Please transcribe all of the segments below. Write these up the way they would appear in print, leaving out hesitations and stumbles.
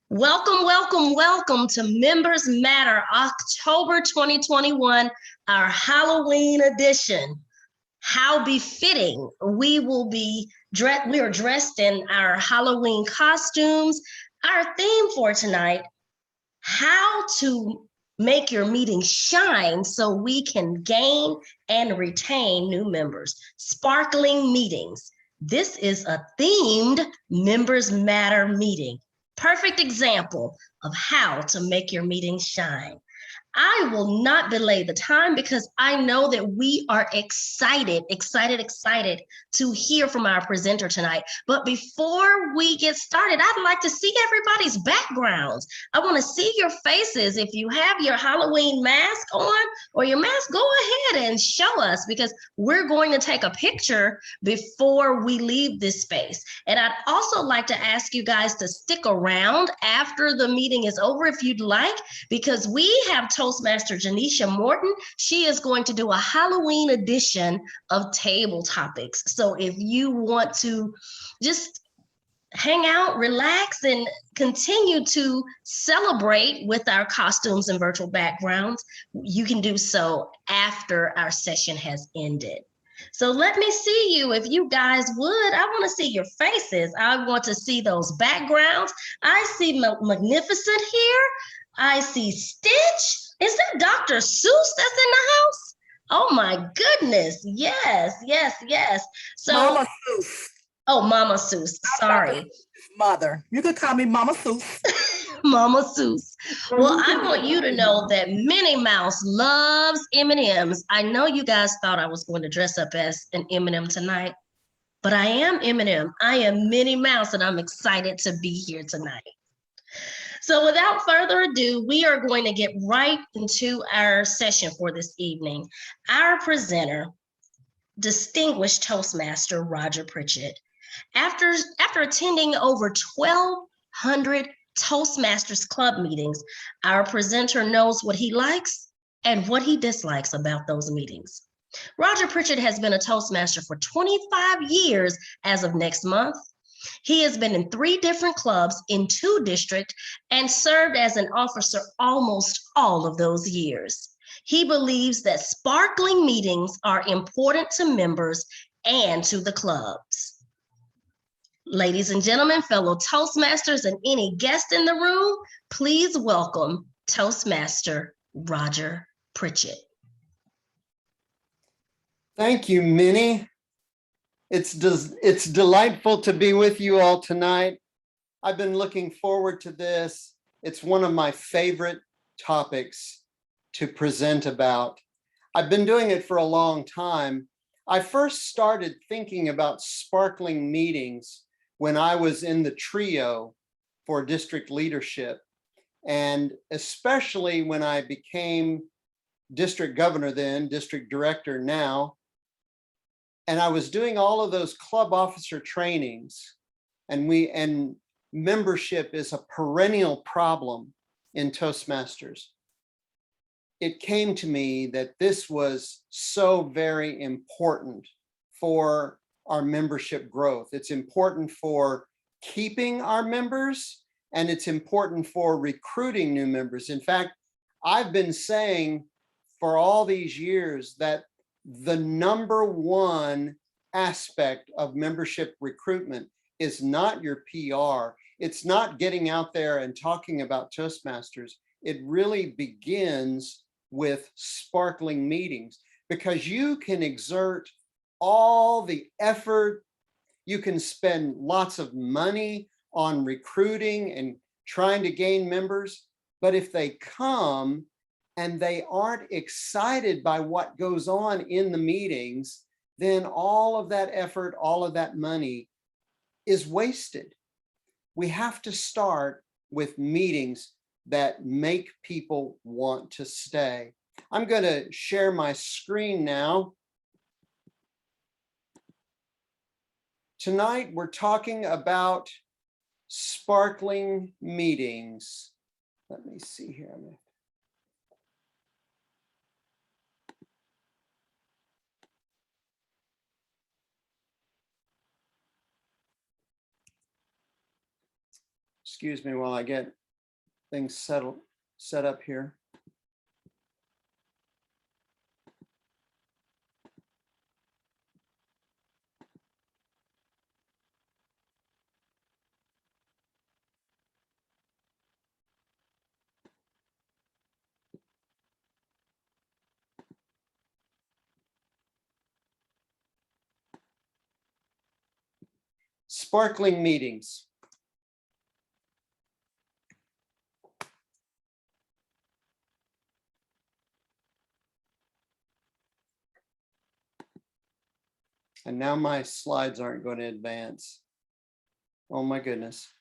Welcome, welcome, welcome to Members Matter October 2021, our Halloween edition. How befitting. We are dressed in our Halloween costumes. Our theme for tonight, how to make your meeting shine so we can gain and retain new members. Sparkling meetings. This is a themed Members Matter meeting. Perfect example of how to make your meeting shine. I will not belay the time because I know that we are excited to hear from our presenter tonight. But before we get started, I'd like to see everybody's backgrounds. I want to see your faces. If you have your Halloween mask on or your mask, go ahead and show us because we're going to take a picture before we leave this space. And I'd also like to ask you guys to stick around after the meeting is over if you'd like, because we have Toastmaster Janisha Morton. She is going to do a Halloween edition of Table Topics. So if you want to just hang out, relax, and continue to celebrate with our costumes and virtual backgrounds, you can do so after our session has ended. So let me see you if you guys would. I want to see your faces. I want to see those backgrounds. I see Magnificent here. I see Stitch. Is that Dr. Seuss that's in the house? Oh my goodness. Yes, yes, yes. So Mama Seuss. Oh, Mama Seuss. Sorry. Mother. You could call me Mama Seuss. Mama Seuss. Well, I want you to know that Minnie Mouse loves M&Ms. I know you guys thought I was going to dress up as an M&M tonight, but I am M&M. I am Minnie Mouse, and I'm excited to be here tonight. So without further ado, we are going to get right into our session for this evening. Our presenter, distinguished Toastmaster Roger Pritchett. After attending over 1,200 Toastmasters Club meetings, our presenter knows what he likes and what he dislikes about those meetings. Roger Pritchett has been a Toastmaster for 25 years as of next month. He has been in 3 different clubs in 2 districts and served as an officer almost all of those years. He believes that sparkling meetings are important to members and to the clubs. Ladies and gentlemen, fellow Toastmasters, and any guest in the room, please welcome Toastmaster Roger Pritchett. Thank you, Minnie. It's delightful to be with you all tonight. I've been looking forward to this. It's one of my favorite topics to present about. I've been doing it for a long time. I first started thinking about sparkling meetings when I was in the trio for district leadership, and especially when I became district governor then, district director now, and I was doing all of those club officer trainings, and membership is a perennial problem in Toastmasters. It came to me that this was so very important for our membership growth. It's important for keeping our members, and it's important for recruiting new members. In fact, I've been saying for all these years that the #1 aspect of membership recruitment is not your PR. It's not getting out there and talking about Toastmasters. It really begins with sparkling meetings, because you can exert all the effort, you can spend lots of money on recruiting and trying to gain members, but if they come and they aren't excited by what goes on in the meetings, then all of that effort, all of that money is wasted. We have to start with meetings that make people want to stay. I'm going to share my screen now. Tonight, we're talking about sparkling meetings. Let me see here. Excuse me while I get things set up here. Sparkling meetings. And now my slides aren't going to advance. Oh my goodness.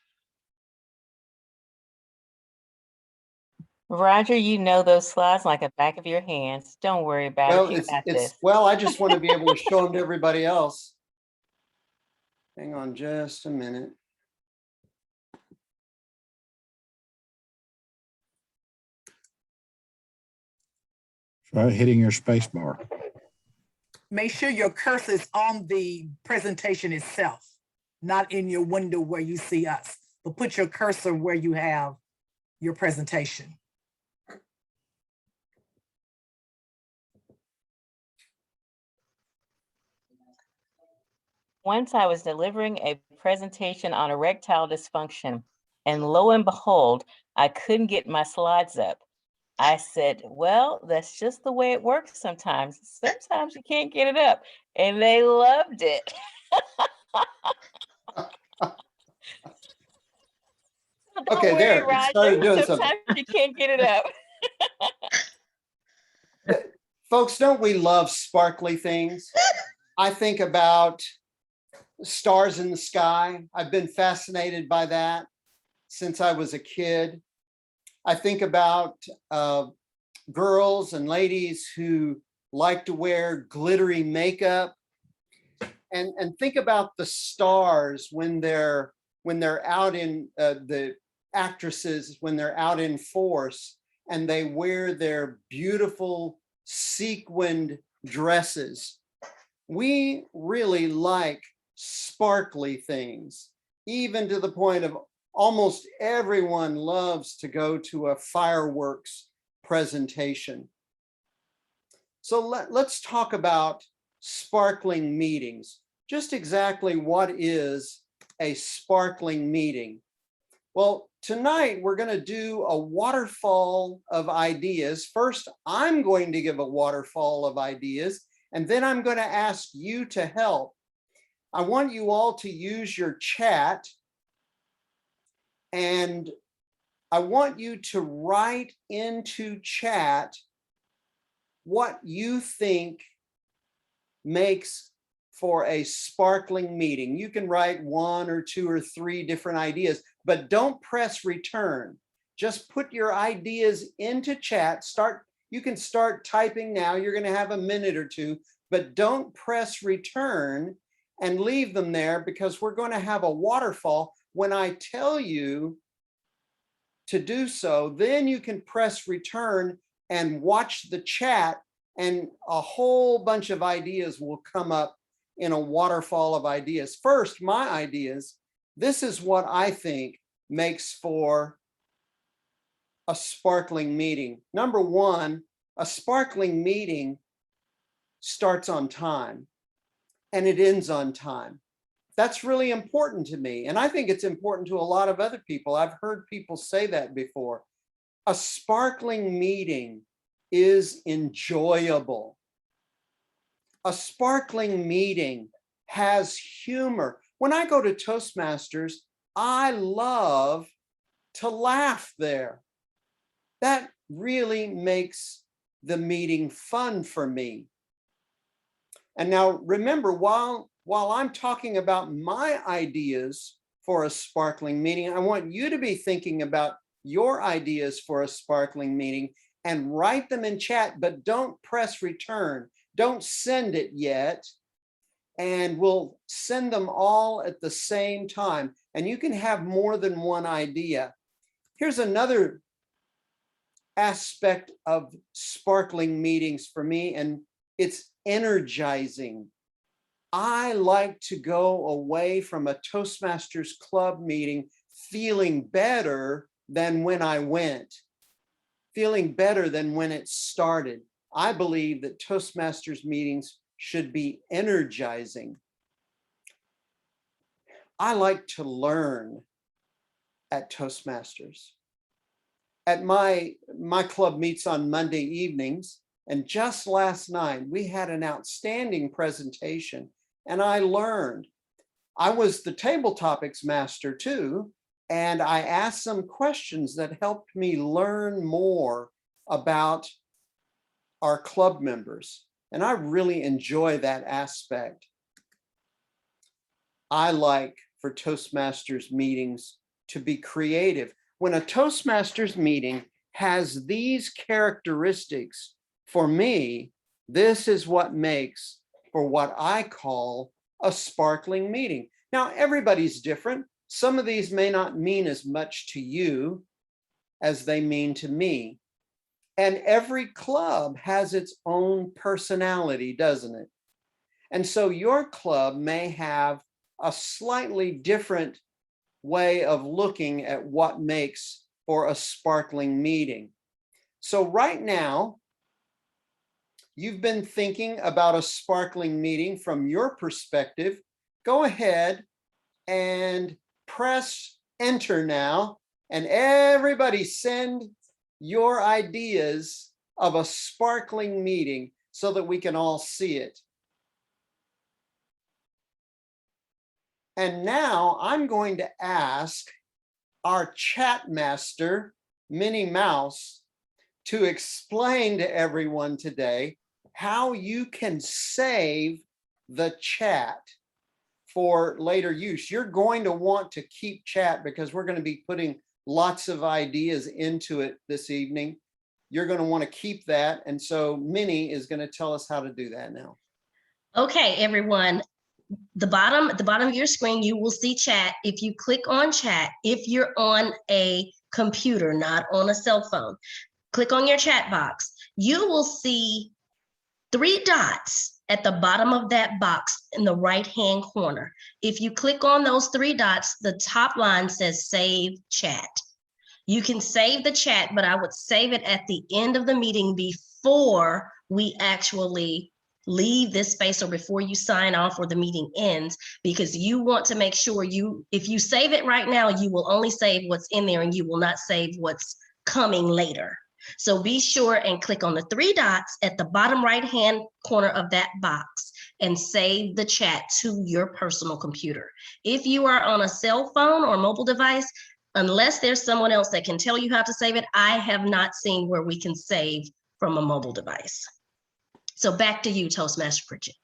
Roger, you know those slides like the back of your hands. Don't worry about Well, it. You got this. well, I just want to be able to show them to everybody else. Hang on just a minute. Try hitting your space bar. Make sure your cursor is on the presentation itself, not in your window where you see us, but put your cursor where you have your presentation. Once I was delivering a presentation on erectile dysfunction, and lo and behold, I couldn't get my slides up. I said, well, that's just the way it works sometimes. Sometimes you can't get it up. And they loved it. Don't Okay, worry, there, it Roger. started doing something. Sometimes you can't get it up. Folks, don't we love sparkly things? I think about stars in the sky. I've been fascinated by that since I was a kid. I think about girls and ladies who like to wear glittery makeup, and think about the stars when they're out in the actresses, when they're out in force and they wear their beautiful sequined dresses. We really like sparkly things, even to the point of almost everyone loves to go to a fireworks presentation. So let's talk about sparkling meetings. Just exactly what is a sparkling meeting? Well, tonight we're going to do a waterfall of ideas. First, I'm going to give a waterfall of ideas, and then I'm going to ask you to help. I want you all to use your chat, and I want you to write into chat what you think makes for a sparkling meeting. You can write 1 or 2 or 3 different ideas, but don't press return. Just put your ideas into chat. You can start typing now. You're going to have a minute or 2, but don't press return and leave them there, because we're going to have a waterfall. When I tell you to do so, then you can press return and watch the chat, and a whole bunch of ideas will come up in a waterfall of ideas. First, my ideas. This is what I think makes for a sparkling meeting. Number 1, a sparkling meeting starts on time and it ends on time. That's really important to me. And I think it's important to a lot of other people. I've heard people say that before. A sparkling meeting is enjoyable. A sparkling meeting has humor. When I go to Toastmasters, I love to laugh there. That really makes the meeting fun for me. And now remember, while I'm talking about my ideas for a sparkling meeting, I want you to be thinking about your ideas for a sparkling meeting and write them in chat, but don't press return. Don't send it yet. And we'll send them all at the same time. And you can have more than one idea. Here's another aspect of sparkling meetings for me, and it's energizing. I like to go away from a Toastmasters Club meeting feeling better than when I went, feeling better than when it started. I believe that Toastmasters meetings should be energizing. I like to learn at Toastmasters. At my club meets on Monday evenings, and just last night we had an outstanding presentation, and I learned. I was the table topics master too, and I asked some questions that helped me learn more about our club members, and I really enjoy that aspect. I like for Toastmasters meetings to be creative. When a Toastmasters meeting has these characteristics, for me, this is what makes for what I call a sparkling meeting. Now, everybody's different. Some of these may not mean as much to you as they mean to me. And every club has its own personality, doesn't it? And so your club may have a slightly different way of looking at what makes for a sparkling meeting. So right now, you've been thinking about a sparkling meeting from your perspective. Go ahead and press enter now, and everybody send your ideas of a sparkling meeting so that we can all see it. And now I'm going to ask our chat master, Minnie Mouse, to explain to everyone today how you can save the chat for later use. You're going to want to keep chat because we're going to be putting lots of ideas into it this evening. You're going to want to keep that. And so Minnie is going to tell us how to do that now. Okay, everyone. At the bottom of your screen, you will see chat. If you click on chat, if you're on a computer, not on a cell phone, click on your chat box. You will see 3 dots at the bottom of that box in the right-hand corner. If you click on those 3 dots, the top line says save chat. You can save the chat, but I would save it at the end of the meeting before we actually leave this space or before you sign off or the meeting ends, because you want to make sure if you save it right now, you will only save what's in there and you will not save what's coming later. So be sure and click on the 3 dots at the bottom right-hand corner of that box and save the chat to your personal computer. If you are on a cell phone or mobile device, unless there's someone else that can tell you how to save it, I have not seen where we can save from a mobile device. So back to you, Toastmaster Bridget.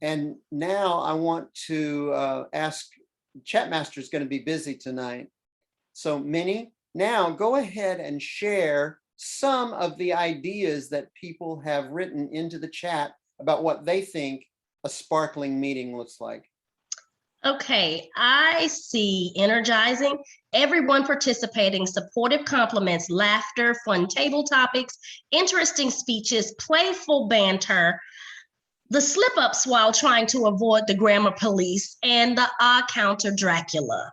And now I want to ask, Chatmaster is going to be busy tonight. So Minnie, now go ahead and share some of the ideas that people have written into the chat about what they think a sparkling meeting looks like. Okay, I see energizing, everyone participating, supportive compliments, laughter, fun table topics, interesting speeches, playful banter, the slip-ups while trying to avoid the grammar police, and the counter Dracula.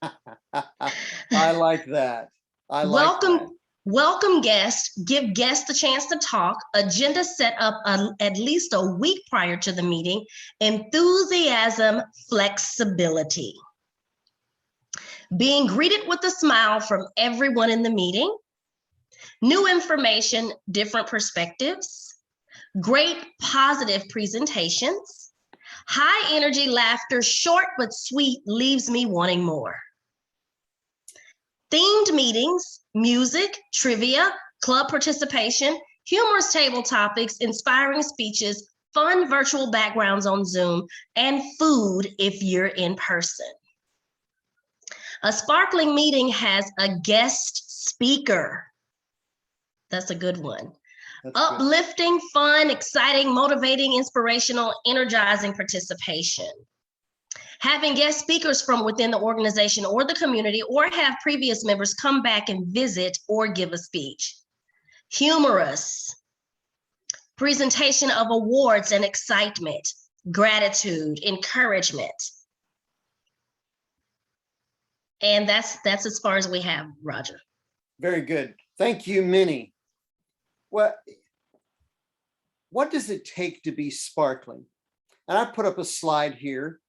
I like that. I like that. Welcome guests, give guests the chance to talk, agenda set up at least a week prior to the meeting, enthusiasm, flexibility. Being greeted with a smile from everyone in the meeting, new information, different perspectives, great positive presentations, high energy laughter, short but sweet, leaves me wanting more. Themed meetings, music, trivia, club participation, humorous table topics, inspiring speeches, fun virtual backgrounds on Zoom, and food if you're in person. A sparkling meeting has a guest speaker. That's a good one. That's good. Uplifting, fun, exciting, motivating, inspirational, energizing participation. Having guest speakers from within the organization or the community, or have previous members come back and visit or give a speech. Humorous. Presentation of awards and excitement, gratitude, encouragement. And that's as far as we have, Roger. Very good. Thank you, Minnie. What does it take to be sparkling? And I put up a slide here.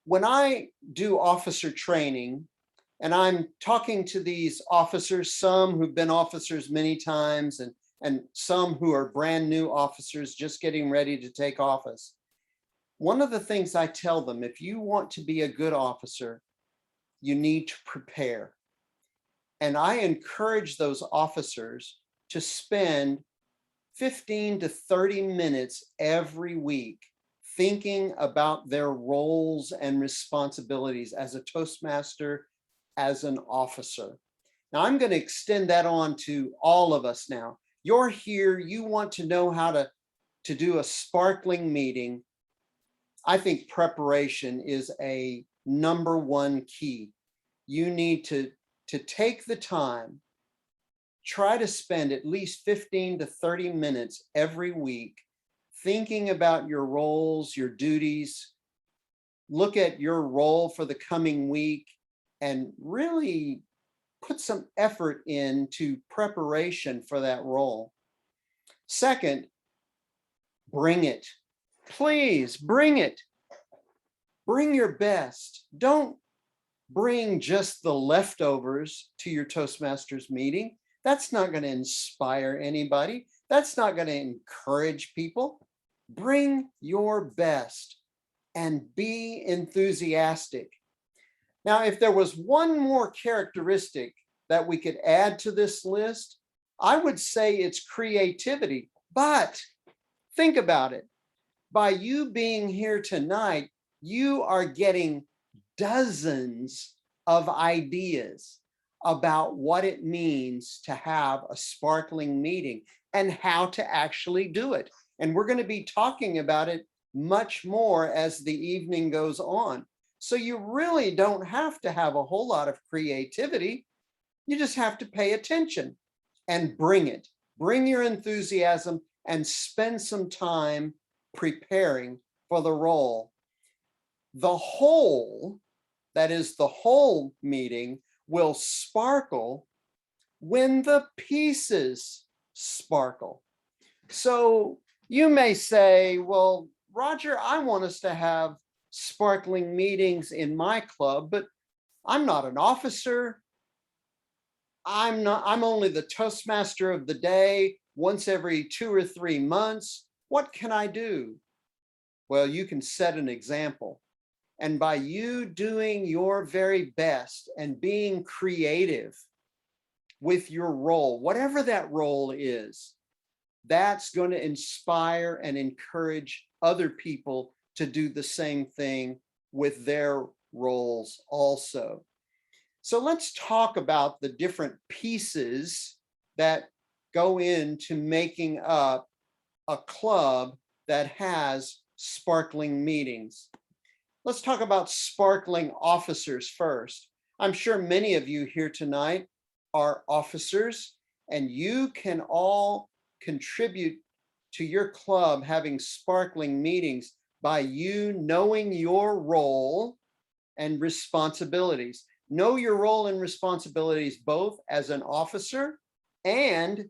When I do officer training and I'm talking to these officers, some who've been officers many times and some who are brand new officers just getting ready to take office, one of the things I tell them, if you want to be a good officer, you need to prepare. And I encourage those officers to spend 15 to 30 minutes every week thinking about their roles and responsibilities as a Toastmaster, as an officer. Now I'm going to extend that on to all of us now. You're here, you want to know how to do a sparkling meeting. I think preparation is a #1 key. You need to take the time, try to spend at least 15 to 30 minutes every week thinking about your roles, your duties, look at your role for the coming week, and really put some effort into preparation for that role. Second, bring it. Please bring it. Bring your best. Don't bring just the leftovers to your Toastmasters meeting. That's not going to inspire anybody. That's not going to encourage people. Bring your best and be enthusiastic. Now, if there was one more characteristic that we could add to this list, I would say it's creativity. But think about it. By you being here tonight, you are getting dozens of ideas about what it means to have a sparkling meeting and how to actually do it. And we're going to be talking about it much more as the evening goes on. So you really don't have to have a whole lot of creativity. You just have to pay attention and bring it. Bring your enthusiasm and spend some time preparing for the role. The whole, that is the whole meeting, will sparkle when the pieces sparkle. So you may say, well, Roger, I want us to have sparkling meetings in my club, but I'm not an officer. I'm only the Toastmaster of the day once every 2 or 3 months. What can I do? Well, you can set an example. And by you doing your very best and being creative with your role, whatever that role is, that's going to inspire and encourage other people to do the same thing with their roles also. So let's talk about the different pieces that go into making up a club that has sparkling meetings. Let's talk about sparkling officers first. I'm sure many of you here tonight are officers, and you can all contribute to your club having sparkling meetings by you knowing your role and responsibilities. Know your role and responsibilities both as an officer and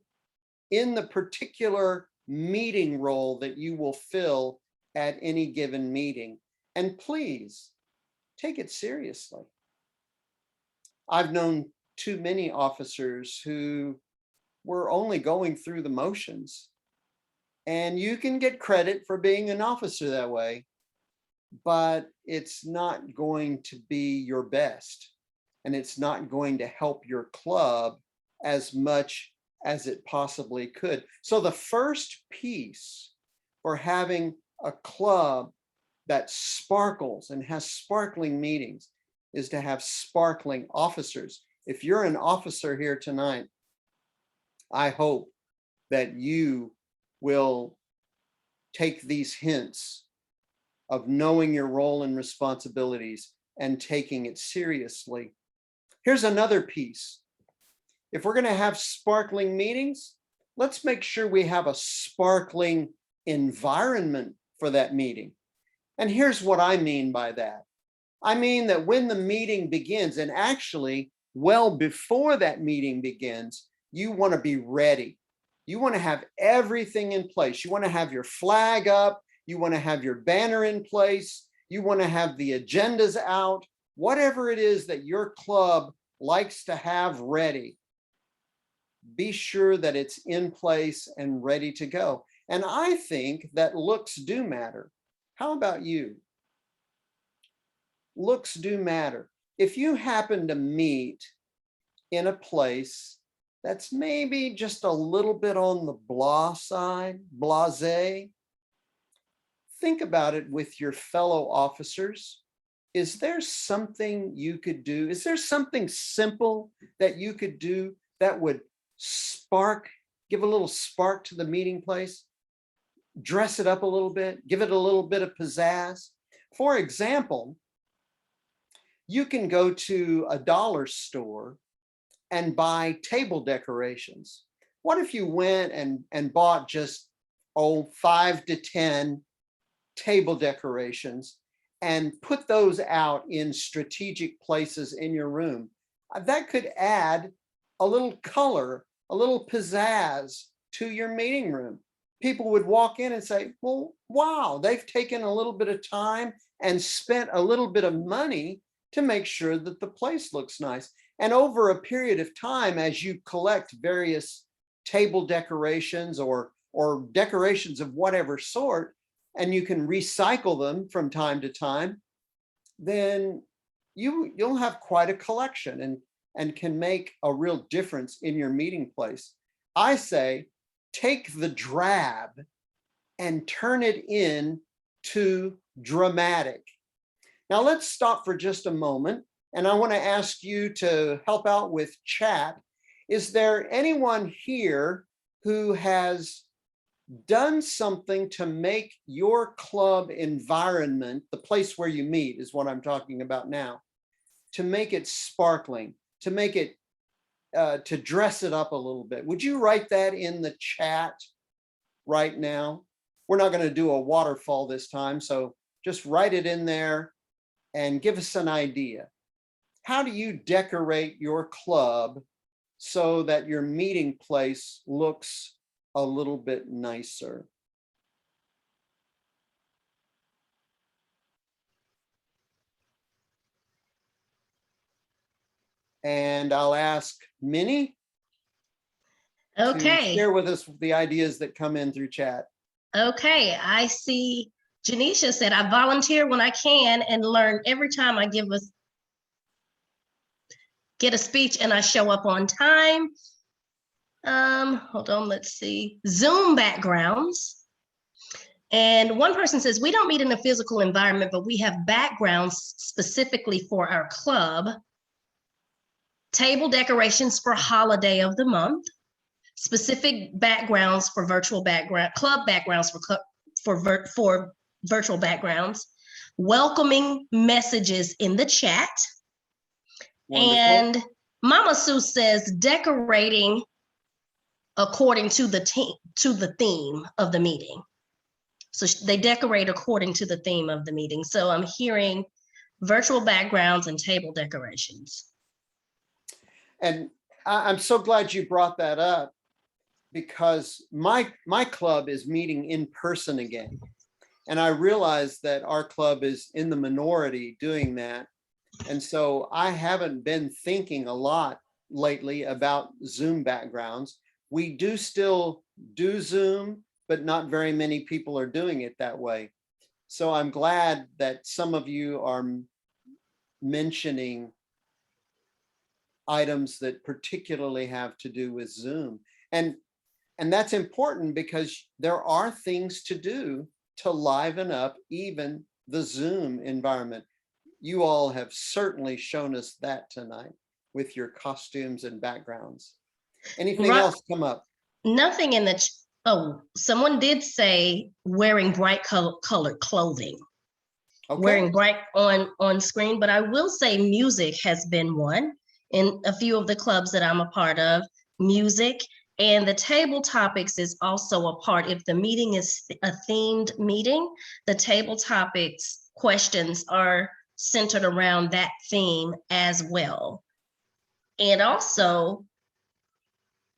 in the particular meeting role that you will fill at any given meeting. And please take it seriously. I've known too many officers who were only going through the motions. And you can get credit for being an officer that way, but it's not going to be your best. And it's not going to help your club as much as it possibly could. So the first piece for having a club that sparkles and has sparkling meetings is to have sparkling officers. If you're an officer here tonight, I hope that you will take these hints of knowing your role and responsibilities and taking it seriously. Here's another piece. If we're going to have sparkling meetings, let's make sure we have a sparkling environment for that meeting. And here's what I mean by that. I mean that when the meeting begins, and actually well before that meeting begins, you want to be ready. You want to have everything in place. You want to have your flag up. You want to have your banner in place. You want to have the agendas out. Whatever it is that your club likes to have ready, be sure that it's in place and ready to go. And I think that looks do matter. How about you? Looks do matter. If you happen to meet in a place that's maybe just a little bit on the blah side, blasé, think about it with your fellow officers. Is there something you could do? Is there something simple that you could do that would spark, give a little spark to the meeting place? Dress it up a little bit, give it a little bit of pizzazz. For example, you can go to a dollar store and buy table decorations. What if you went and bought just 5 to 10 table decorations and put those out in strategic places in your room? That could add a little color, a little pizzazz to your meeting room. People would walk in and say, well, wow, they've taken a little bit of time and spent a little bit of money to make sure that the place looks nice. And over a period of time, as you collect various table decorations or decorations of whatever sort, and you can recycle them from time to time, then you'll have quite a collection and can make a real difference in your meeting place. I say, take the drab and turn it into dramatic. Now let's stop for just a moment, and I want to ask you to help out with chat. Is there anyone here who has done something to make your club environment, the place where you meet is what I'm talking about now, to make it sparkling, to make it, to dress it up a little bit? Would you write that in the chat right now? We're not going to do a waterfall this time, so just write it in there and give us an idea. How do you decorate your club so that your meeting place looks a little bit nicer? And I'll ask Minnie to Okay, share with us the ideas that come in through chat. okay, I see Janisha said, I volunteer when I can and learn every time I get a speech and I show up on time. Hold on, let's see. Zoom backgrounds. And one person says, we don't meet in a physical environment, but we have backgrounds specifically for our club. Table decorations for holiday of the month. Specific backgrounds for virtual background, club backgrounds for virtual backgrounds. Welcoming messages in the chat. Wonderful. And Mama Sue says decorating according to the theme of the meeting. So they decorate according to the theme of the meeting. So I'm hearing virtual backgrounds and table decorations. And I'm so glad you brought that up, because my club is meeting in person again. And I realize that our club is in the minority doing that. And so I haven't been thinking a lot lately about Zoom backgrounds. We do still do Zoom, but not very many people are doing it that way. So I'm glad that some of you are mentioning items that particularly have to do with Zoom. And that's important because there are things to do to liven up even the Zoom environment. You all have certainly shown us that tonight with your costumes and backgrounds. Anything else come up? Nothing in the, oh, someone did say wearing bright colored clothing. Okay. Wearing bright on screen, but I will say music has been one in a few of the clubs that I'm a part of, music, and the table topics is also a part. If the meeting is a themed meeting, the table topics questions are centered around that theme as well. And also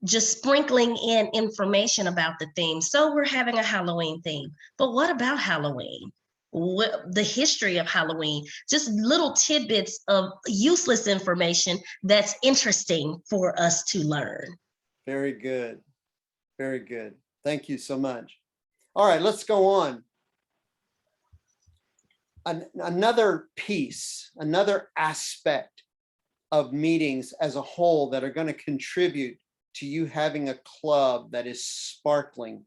just sprinkling in information about the theme. So we're having a Halloween theme, but what about Halloween? What the history of Halloween, just little tidbits of useless information that's interesting for us to learn. Very good. Very good. Thank you so much. All right, let's go on. Another piece, another aspect of meetings as a whole that are going to contribute to you having a club that is sparkling.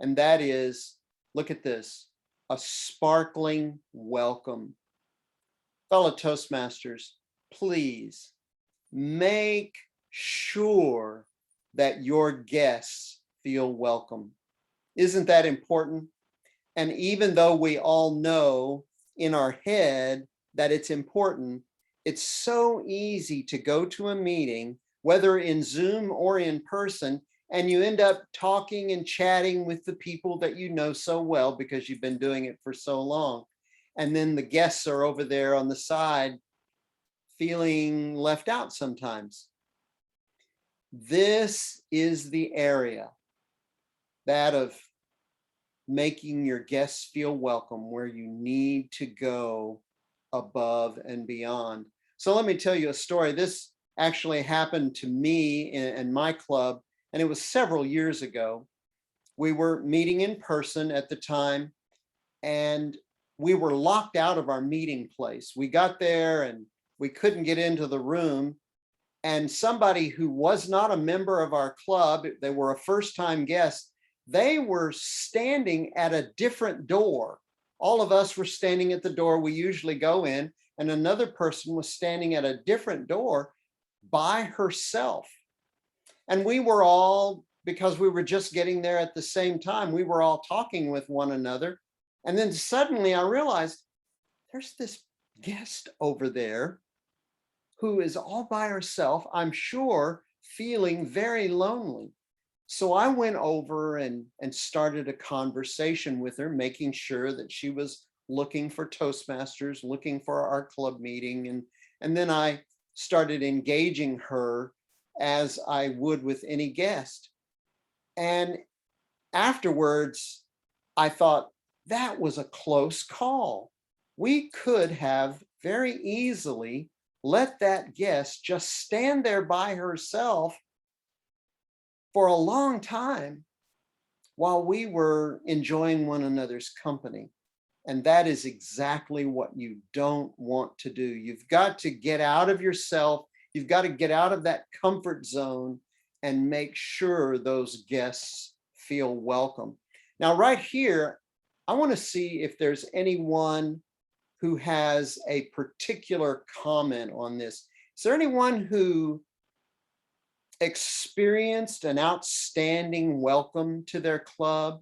And that is, look at this, a sparkling welcome. Fellow Toastmasters, please make sure that your guests feel welcome. Isn't that important? And even though we all know in our head that it's important, it's so easy to go to a meeting, whether in Zoom or in person, and you end up talking and chatting with the people that you know so well because you've been doing it for so long. And then the guests are over there on the side feeling left out sometimes. This is the area, that of making your guests feel welcome, where you need to go above and beyond. So let me tell you a story. This actually happened to me in my club, and it was several years ago. We were meeting in person at the time, and we were locked out of our meeting place. We got there and we couldn't get into the room. And somebody who was not a member of our club, they were a first-time guest, they were standing at a different door. All of us were standing at the door we usually go in, and another person was standing at a different door by herself. And we were all, because we were just getting there at the same time, we were all talking with one another. And then suddenly I realized there's this guest over there who is all by herself, I'm sure feeling very lonely. So I went over and started a conversation with her, making sure that she was looking for Toastmasters, looking for our club meeting. And then I started engaging her as I would with any guest. And afterwards, I thought that was a close call. We could have very easily let that guest just stand there by herself for a long time while we were enjoying one another's company. And that is exactly what you don't want to do. You've got to get out of yourself. You've got to get out of that comfort zone and make sure those guests feel welcome. Now, right here, I want to see if there's anyone who has a particular comment on this. Is there anyone who experienced an outstanding welcome to their club,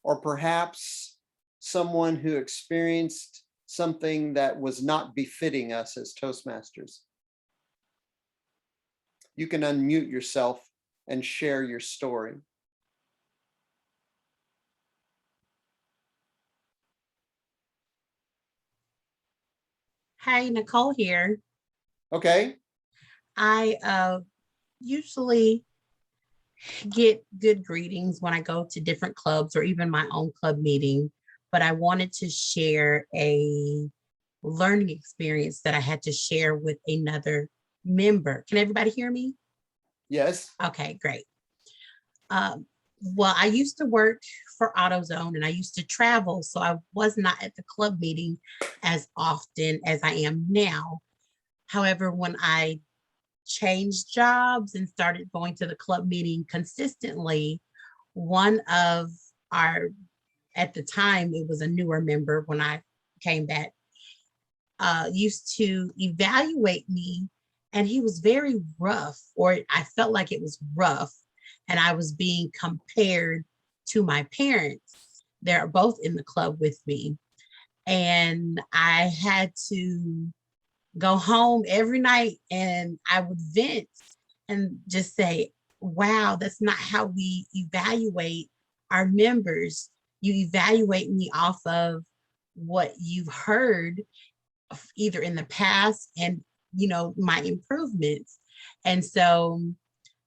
or perhaps someone who experienced something that was not befitting us as Toastmasters? You can unmute yourself and share your story. Hi, Nicole here. Okay. I usually get good greetings when I go to different clubs or even my own club meeting, but I wanted to share a learning experience that I had to share with another member. Can everybody hear me? Yes. Okay, great. Well, I used to work for AutoZone and I used to travel, so I was not at the club meeting as often as I am now. However, when I changed jobs and started going to the club meeting consistently, one of our, at the time, it was a newer member when I came back, used to evaluate me, and he was very rough, or I felt like it was rough, and I was being compared to my parents. They're both in the club with me. And I had to go home every night and I would vent and just say, wow, that's not how we evaluate our members. You evaluate me off of what you've heard either in the past and, my improvements. And so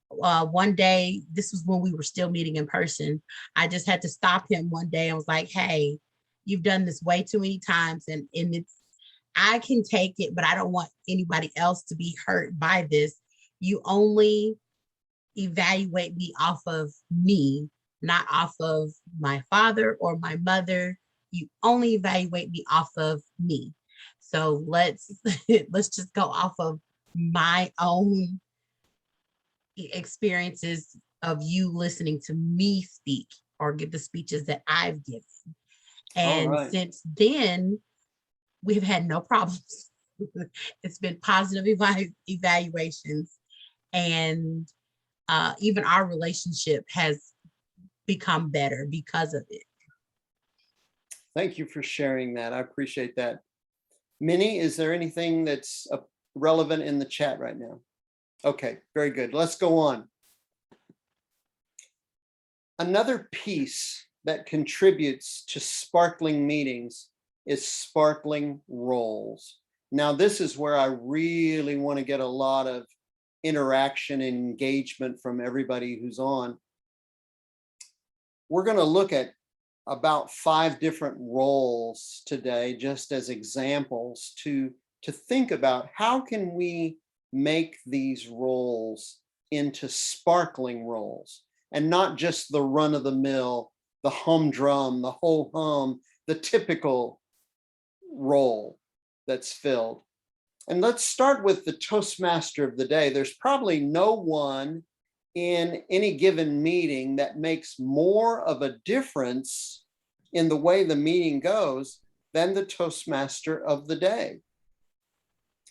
one day, this was when we were still meeting in person. I just had to stop him one day and was like, hey, you've done this way too many times. And I can take it, but I don't want anybody else to be hurt by this. You only evaluate me off of me, not off of my father or my mother. You only evaluate me off of me. So let's just go off of my own experiences of you listening to me speak or give the speeches that I've given. And right. since then, we've had no problems. It's been positive evaluations, and even our relationship has become better because of it. Thank you for sharing that. I appreciate that. Minnie, is there anything that's relevant in the chat right now? Okay, very good. Let's go on. Another piece that contributes to sparkling meetings is sparkling roles. Now, this is where I really want to get a lot of interaction and engagement from everybody who's on. We're going to look at about 5 different roles today, just as examples to think about how can we make these roles into sparkling roles, and not just the run-of-the-mill, the humdrum, the ho-hum, the typical role that's filled. And let's start with the Toastmaster of the day. There's probably no one in any given meeting that makes more of a difference in the way the meeting goes than the Toastmaster of the day.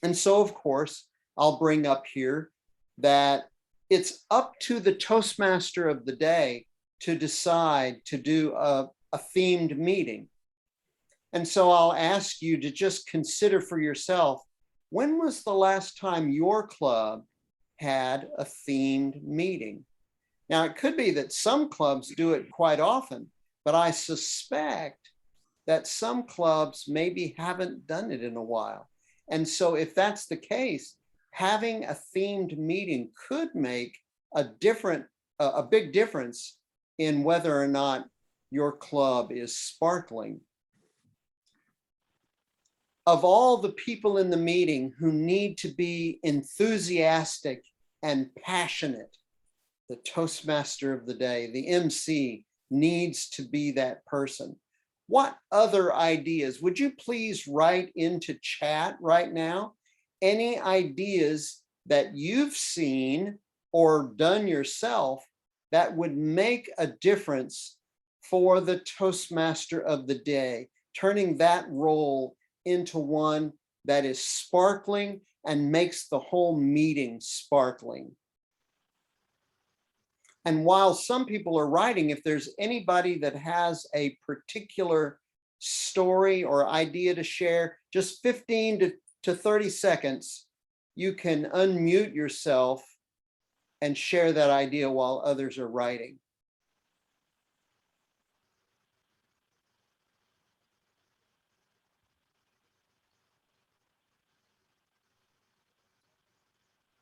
And so, of course, I'll bring up here that it's up to the Toastmaster of the day to decide to do a themed meeting. And so I'll ask you to just consider for yourself, when was the last time your club had a themed meeting? Now, it could be that some clubs do it quite often, but I suspect that some clubs maybe haven't done it in a while. And so if that's the case, having a themed meeting could make a big difference in whether or not your club is sparkling. Of all the people in the meeting who need to be enthusiastic and passionate, the Toastmaster of the day, the MC, needs to be that person. What other ideas? Would you please write into chat right now any ideas that you've seen or done yourself that would make a difference for the Toastmaster of the day, turning that role into one that is sparkling and makes the whole meeting sparkling. And while some people are writing, if there's anybody that has a particular story or idea to share, just 15 to 30 seconds, you can unmute yourself and share that idea while others are writing.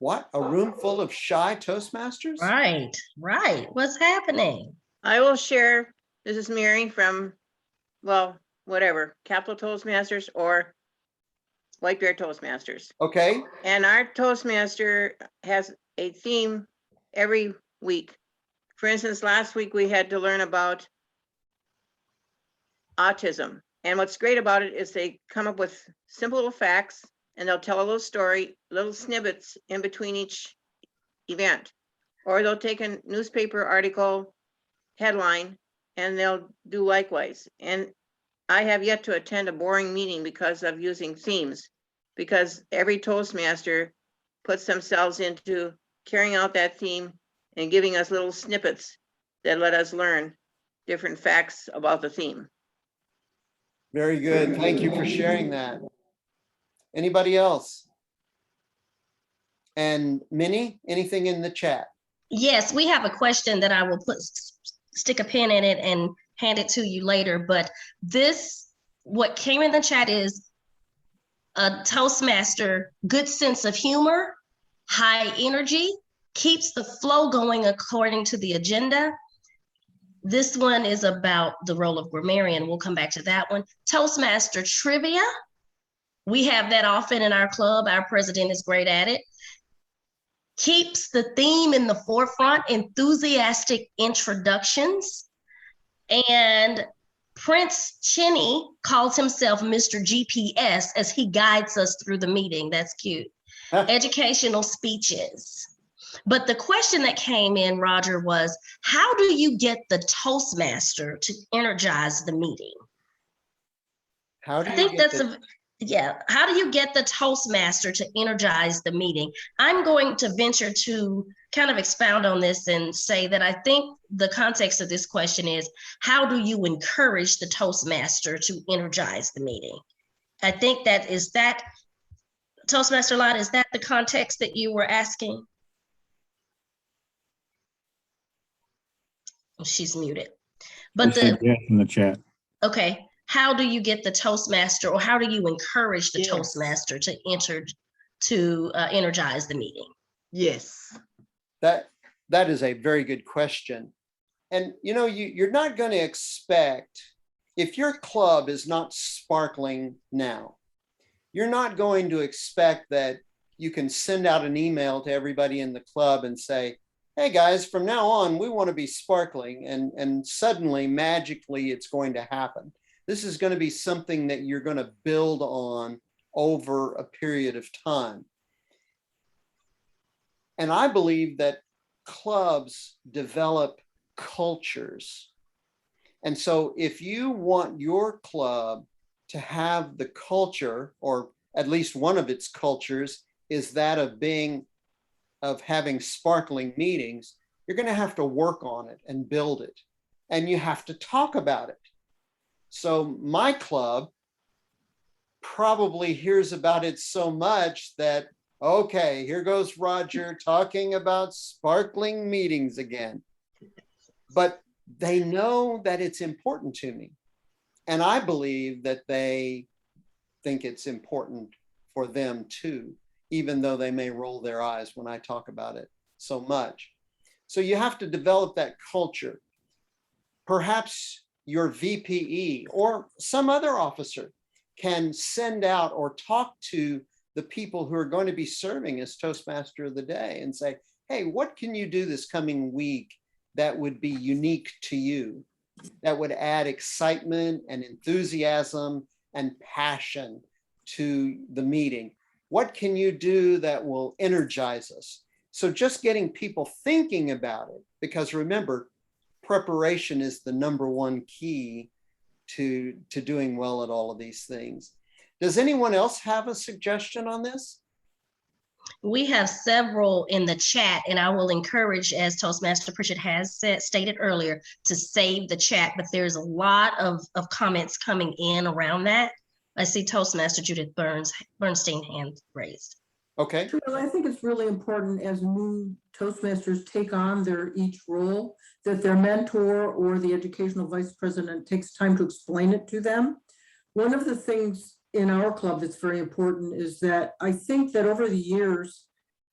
What? A room full of shy Toastmasters? Right, right. What's happening? I will share. This is Mary from, well, whatever, Capital Toastmasters or White Bear Toastmasters. Okay. And our Toastmaster has a theme every week. For instance, last week we had to learn about autism. And what's great about it is they come up with simple little facts, and they'll tell a little story, little snippets in between each event. Or they'll take a newspaper article headline and they'll do likewise. And I have yet to attend a boring meeting because of using themes, because every Toastmaster puts themselves into carrying out that theme and giving us little snippets that let us learn different facts about the theme. Very good. Thank you for sharing that. Anybody else? And Minnie, anything in the chat? Yes, we have a question that I will stick a pin in it and hand it to you later. But what came in the chat is a Toastmaster, good sense of humor, high energy, keeps the flow going according to the agenda. This one is about the role of grammarian. We'll come back to that one. Toastmaster trivia. We have that often in our club. Our president is great at it. Keeps the theme in the forefront, enthusiastic introductions. And Prince Chinny calls himself Mr. GPS as he guides us through the meeting. That's cute. Educational speeches. But the question that came in, Roger, was how do you get the Toastmaster to energize the meeting? How do I you think get that's how do you get the Toastmaster to energize the meeting? I'm going to venture to kind of expound on this and say that I think the context of this question is, how do you encourage the Toastmaster to energize the meeting? I think that Toastmaster Lott, is that the context that you were asking? Oh, she's muted. But They said yes in the chat. okay, how do you get the Toastmaster, or how do you encourage the Yes. Toastmaster to energize the meeting? Yes. that is a very good question. And you're not going to expect, if your club is not sparkling now, you're not going to expect that you can send out an email to everybody in the club and say, hey guys, from now on, we want to be sparkling, and suddenly, magically, it's going to happen. This is going to be something that you're going to build on over a period of time. And I believe that clubs develop cultures. And so if you want your club to have the culture, or at least one of its cultures is that of having sparkling meetings, you're going to have to work on it and build it. And you have to talk about it. So my club probably hears about it so much that, okay, here goes Roger talking about sparkling meetings again. But they know that it's important to me. And I believe that they think it's important for them too, even though they may roll their eyes when I talk about it so much. So you have to develop that culture. Perhaps your VPE or some other officer can send out or talk to the people who are going to be serving as Toastmaster of the Day and say, hey, what can you do this coming week that would be unique to you, that would add excitement and enthusiasm and passion to the meeting? What can you do that will energize us? So just getting people thinking about it, because remember, preparation is the #1 key to doing well at all of these things. Does anyone else have a suggestion on this? We have several in the chat, and I will encourage, as Toastmaster Pritchett has stated earlier, to save the chat, but there's a lot of comments coming in around that. I see Toastmaster Judith Bernstein hand raised. Okay. Well, I think it's really important as new Toastmasters take on their each role, that their mentor or the educational vice president takes time to explain it to them. One of the things in our club that's very important is that I think that over the years,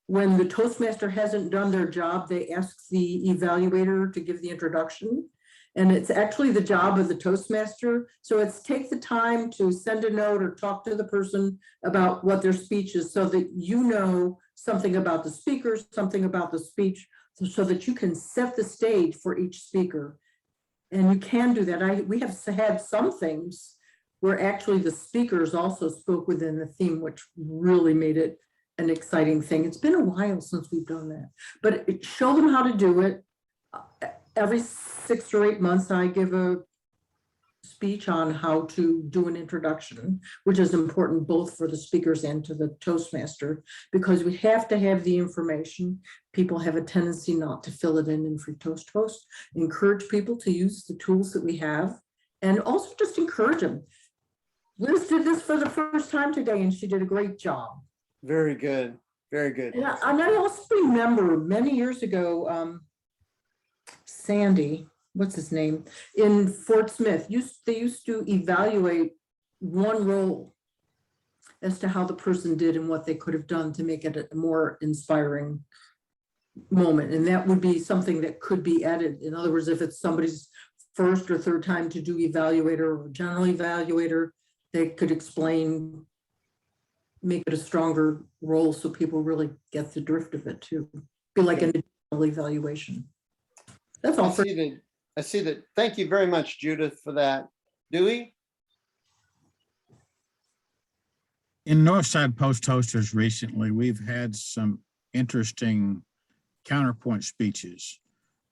when the Toastmaster hasn't done their job, they ask the evaluator to give the introduction. And it's actually the job of the Toastmaster. So it's take the time to send a note or talk to the person about what their speech is, so that you know something about the speaker, something about the speech, so that you can set the stage for each speaker. And you can do that. We have had some things where actually the speakers also spoke within the theme, which really made it an exciting thing. It's been a while since we've done that, but show them how to do it. Every 6 or 8 months, I give a speech on how to do an introduction, which is important both for the speakers and to the Toastmaster, because we have to have the information. People have a tendency not to fill it in free toast. Encourage people to use the tools that we have, and also just encourage them. Liz did this for the first time today, and she did a great job. Very good. Very good. And I also remember many years ago, Sandy, what's his name, in Fort Smith, they used to evaluate one role. as to how the person did and what they could have done to make it a more inspiring moment. And that would be something that could be added. In other words, if it's somebody's first or third time to do evaluator or general evaluator, they could explain, make it a stronger role so people really get the drift of it too. Be like an additional evaluation. That's all. I see that. Thank you very much, Judith, for that. Dewey? In Northside Post Toasters recently, we've had some interesting counterpoint speeches.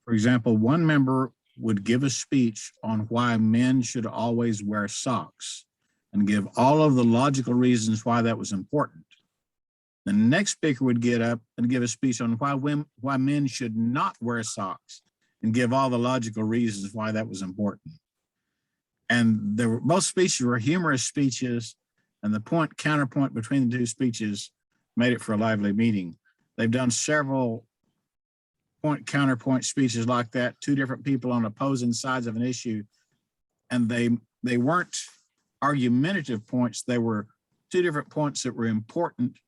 For example, one member would give a speech on why men should always wear socks and give all of the logical reasons why that was important. The next speaker would get up and give a speech on why men should not wear socks and give all the logical reasons why that was important. And both speeches were humorous speeches, and the counterpoint between the two speeches made it for a lively meeting. They've done several counterpoint speeches like that, two different people on opposing sides of an issue, and they weren't argumentative points. They were two different points that were important,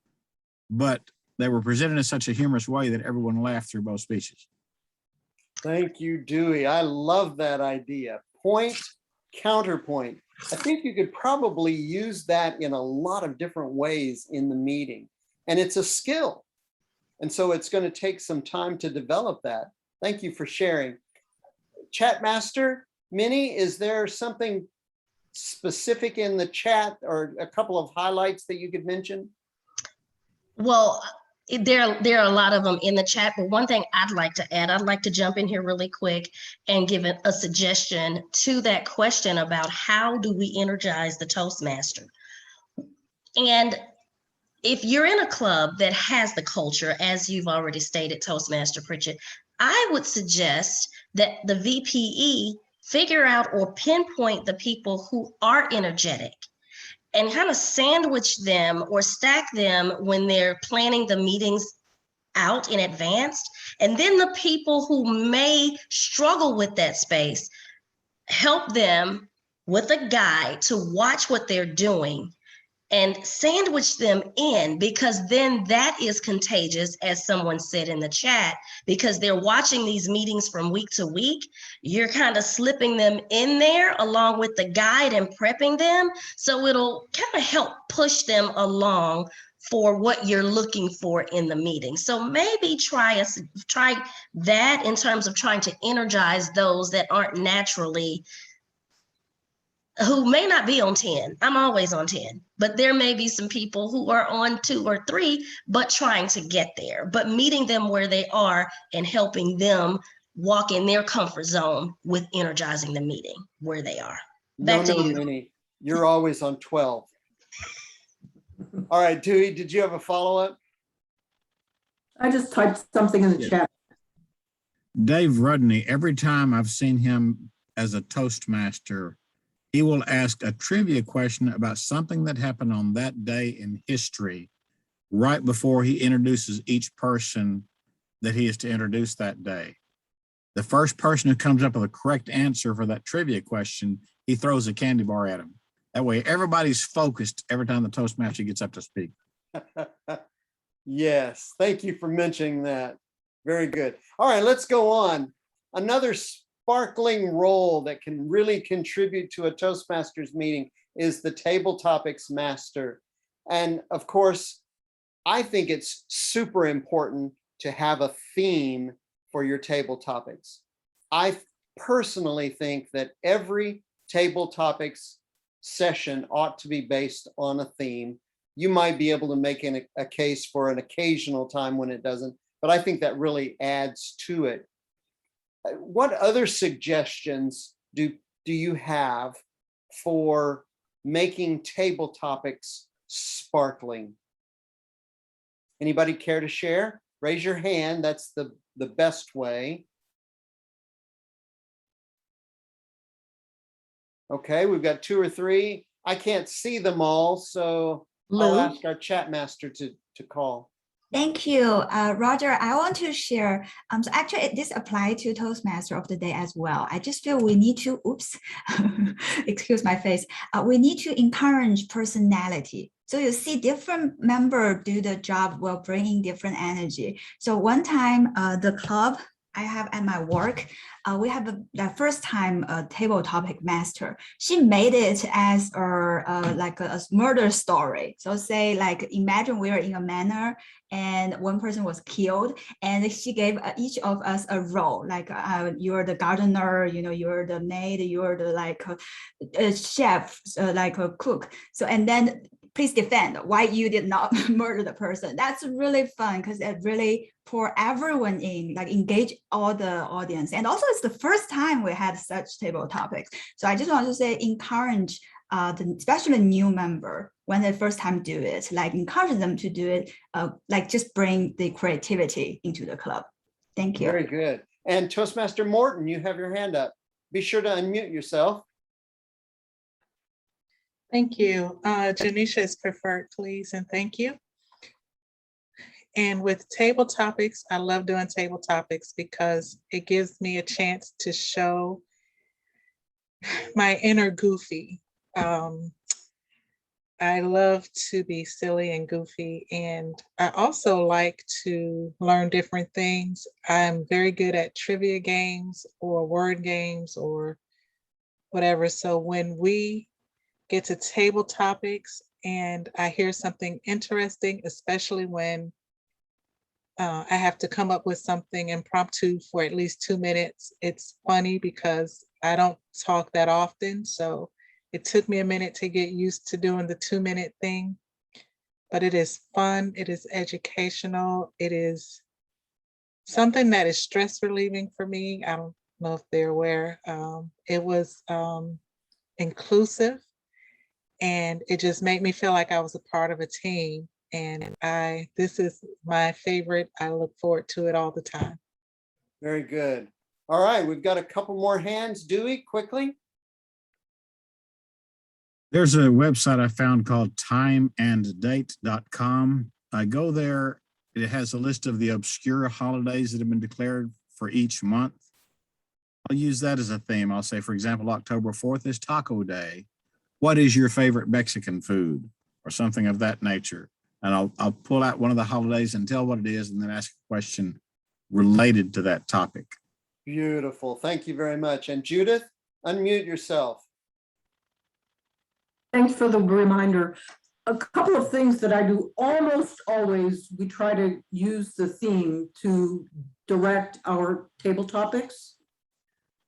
but they were presented in such a humorous way that everyone laughed through both speeches. Thank you, Dewey. I love that idea. Point, counterpoint. I think you could probably use that in a lot of different ways in the meeting. And it's a skill. And so it's going to take some time to develop that. Thank you for sharing. Chat Master, Minnie, is there something specific in the chat or a couple of highlights that you could mention? Well, there are a lot of them in the chat, but one thing I'd like to add, I'd like to jump in here really quick and give a suggestion to that question about how do we energize the Toastmaster. And if you're in a club that has the culture, as you've already stated, Toastmaster Pritchett, I would suggest that the VPE figure out or pinpoint the people who are energetic and kind of sandwich them or stack them when they're planning the meetings out in advance. And then the people who may struggle with that space, help them with a guide to watch what they're doing and sandwich them in, because then that is contagious, as someone said in the chat, because they're watching these meetings from week to week. You're kind of slipping them in there along with the guide and prepping them. So it'll kind of help push them along for what you're looking for in the meeting. So maybe try that in terms of trying to energize those that aren't naturally, who may not be on 10. I'm always on 10, but there may be some people who are on 2 or 3, but trying to get there, but meeting them where they are and helping them walk in their comfort zone with energizing the meeting where they are. Back to you. Minnie, you're always on 12. All right, Dewey, did you have a follow-up? I just typed something in the chat. Dave Rudney, every time I've seen him as a Toastmaster, he will ask a trivia question about something that happened on that day in history right before he introduces each person that he is to introduce that day. The first person who comes up with a correct answer for that trivia question, he throws a candy bar at him. That way everybody's focused every time the Toastmaster gets up to speak. Yes, thank you for mentioning that. Very good. All right, let's go on. Another sparkling role that can really contribute to a Toastmasters meeting is the table topics master. And of course, I think it's super important to have a theme for your table topics. I personally think that every table topics session ought to be based on a theme. You might be able to make a case for an occasional time when it doesn't, but I think that really adds to it. What other suggestions do you have for making table topics sparkling? Anybody care to share? Raise your hand. That's the best way. Okay, we've got 2 or 3. I can't see them all, so I'll Lou? ask our chat master to call. Thank you, Roger. I want to share. So actually, this applies to Toastmaster of the day as well. I just feel we need to, oops, excuse my face. We need to encourage personality So you see different member do the job while bringing different energy. So one time, the club I have at my work, we have the first time table topic master. She made it as like a murder story. So say like, imagine we are in a manor and one person was killed, and she gave each of us a role, like you're the gardener, you're the maid, you're the like a chef, like a cook. So, and then please defend why you did not murder the person. That's really fun because it really pour everyone in, like engage all the audience. And also it's the first time we had such table topics. So I just want to say, encourage especially new member when they first time do it, like encourage them to do it, like just bring the creativity into the club. Thank you. Very good. And Toastmaster Morton, you have your hand up. Be sure to unmute yourself. Thank you. Janisha is preferred, please, and thank you. And with table topics, I love doing table topics because it gives me a chance to show my inner goofy. I love to be silly and goofy, and I also like to learn different things. I'm very good at trivia games or word games or whatever. So when we get to table topics and I hear something interesting, especially when I have to come up with something impromptu for at least 2 minutes, it's funny because I don't talk that often. So it took me a minute to get used to doing the 2-minute thing, but it is fun. It is educational. It is something that is stress relieving for me. I don't know if they're aware. It was inclusive, and it just made me feel like I was a part of a team. And this is my favorite. I look forward to it all the time. Very good. All right, we've got a couple more hands. Dewey, quickly. There's a website I found called timeanddate.com. I go there. It has a list of the obscure holidays that have been declared for each month. I'll use that as a theme. I'll say, for example, October 4th is Taco Day. What is your favorite Mexican food, or something of that nature? And I'll pull out one of the holidays and tell what it is, and then ask a question related to that topic. Beautiful. Thank you very much. And Judith, unmute yourself. Thanks for the reminder. A couple of things that I do almost always, we try to use the theme to direct our table topics.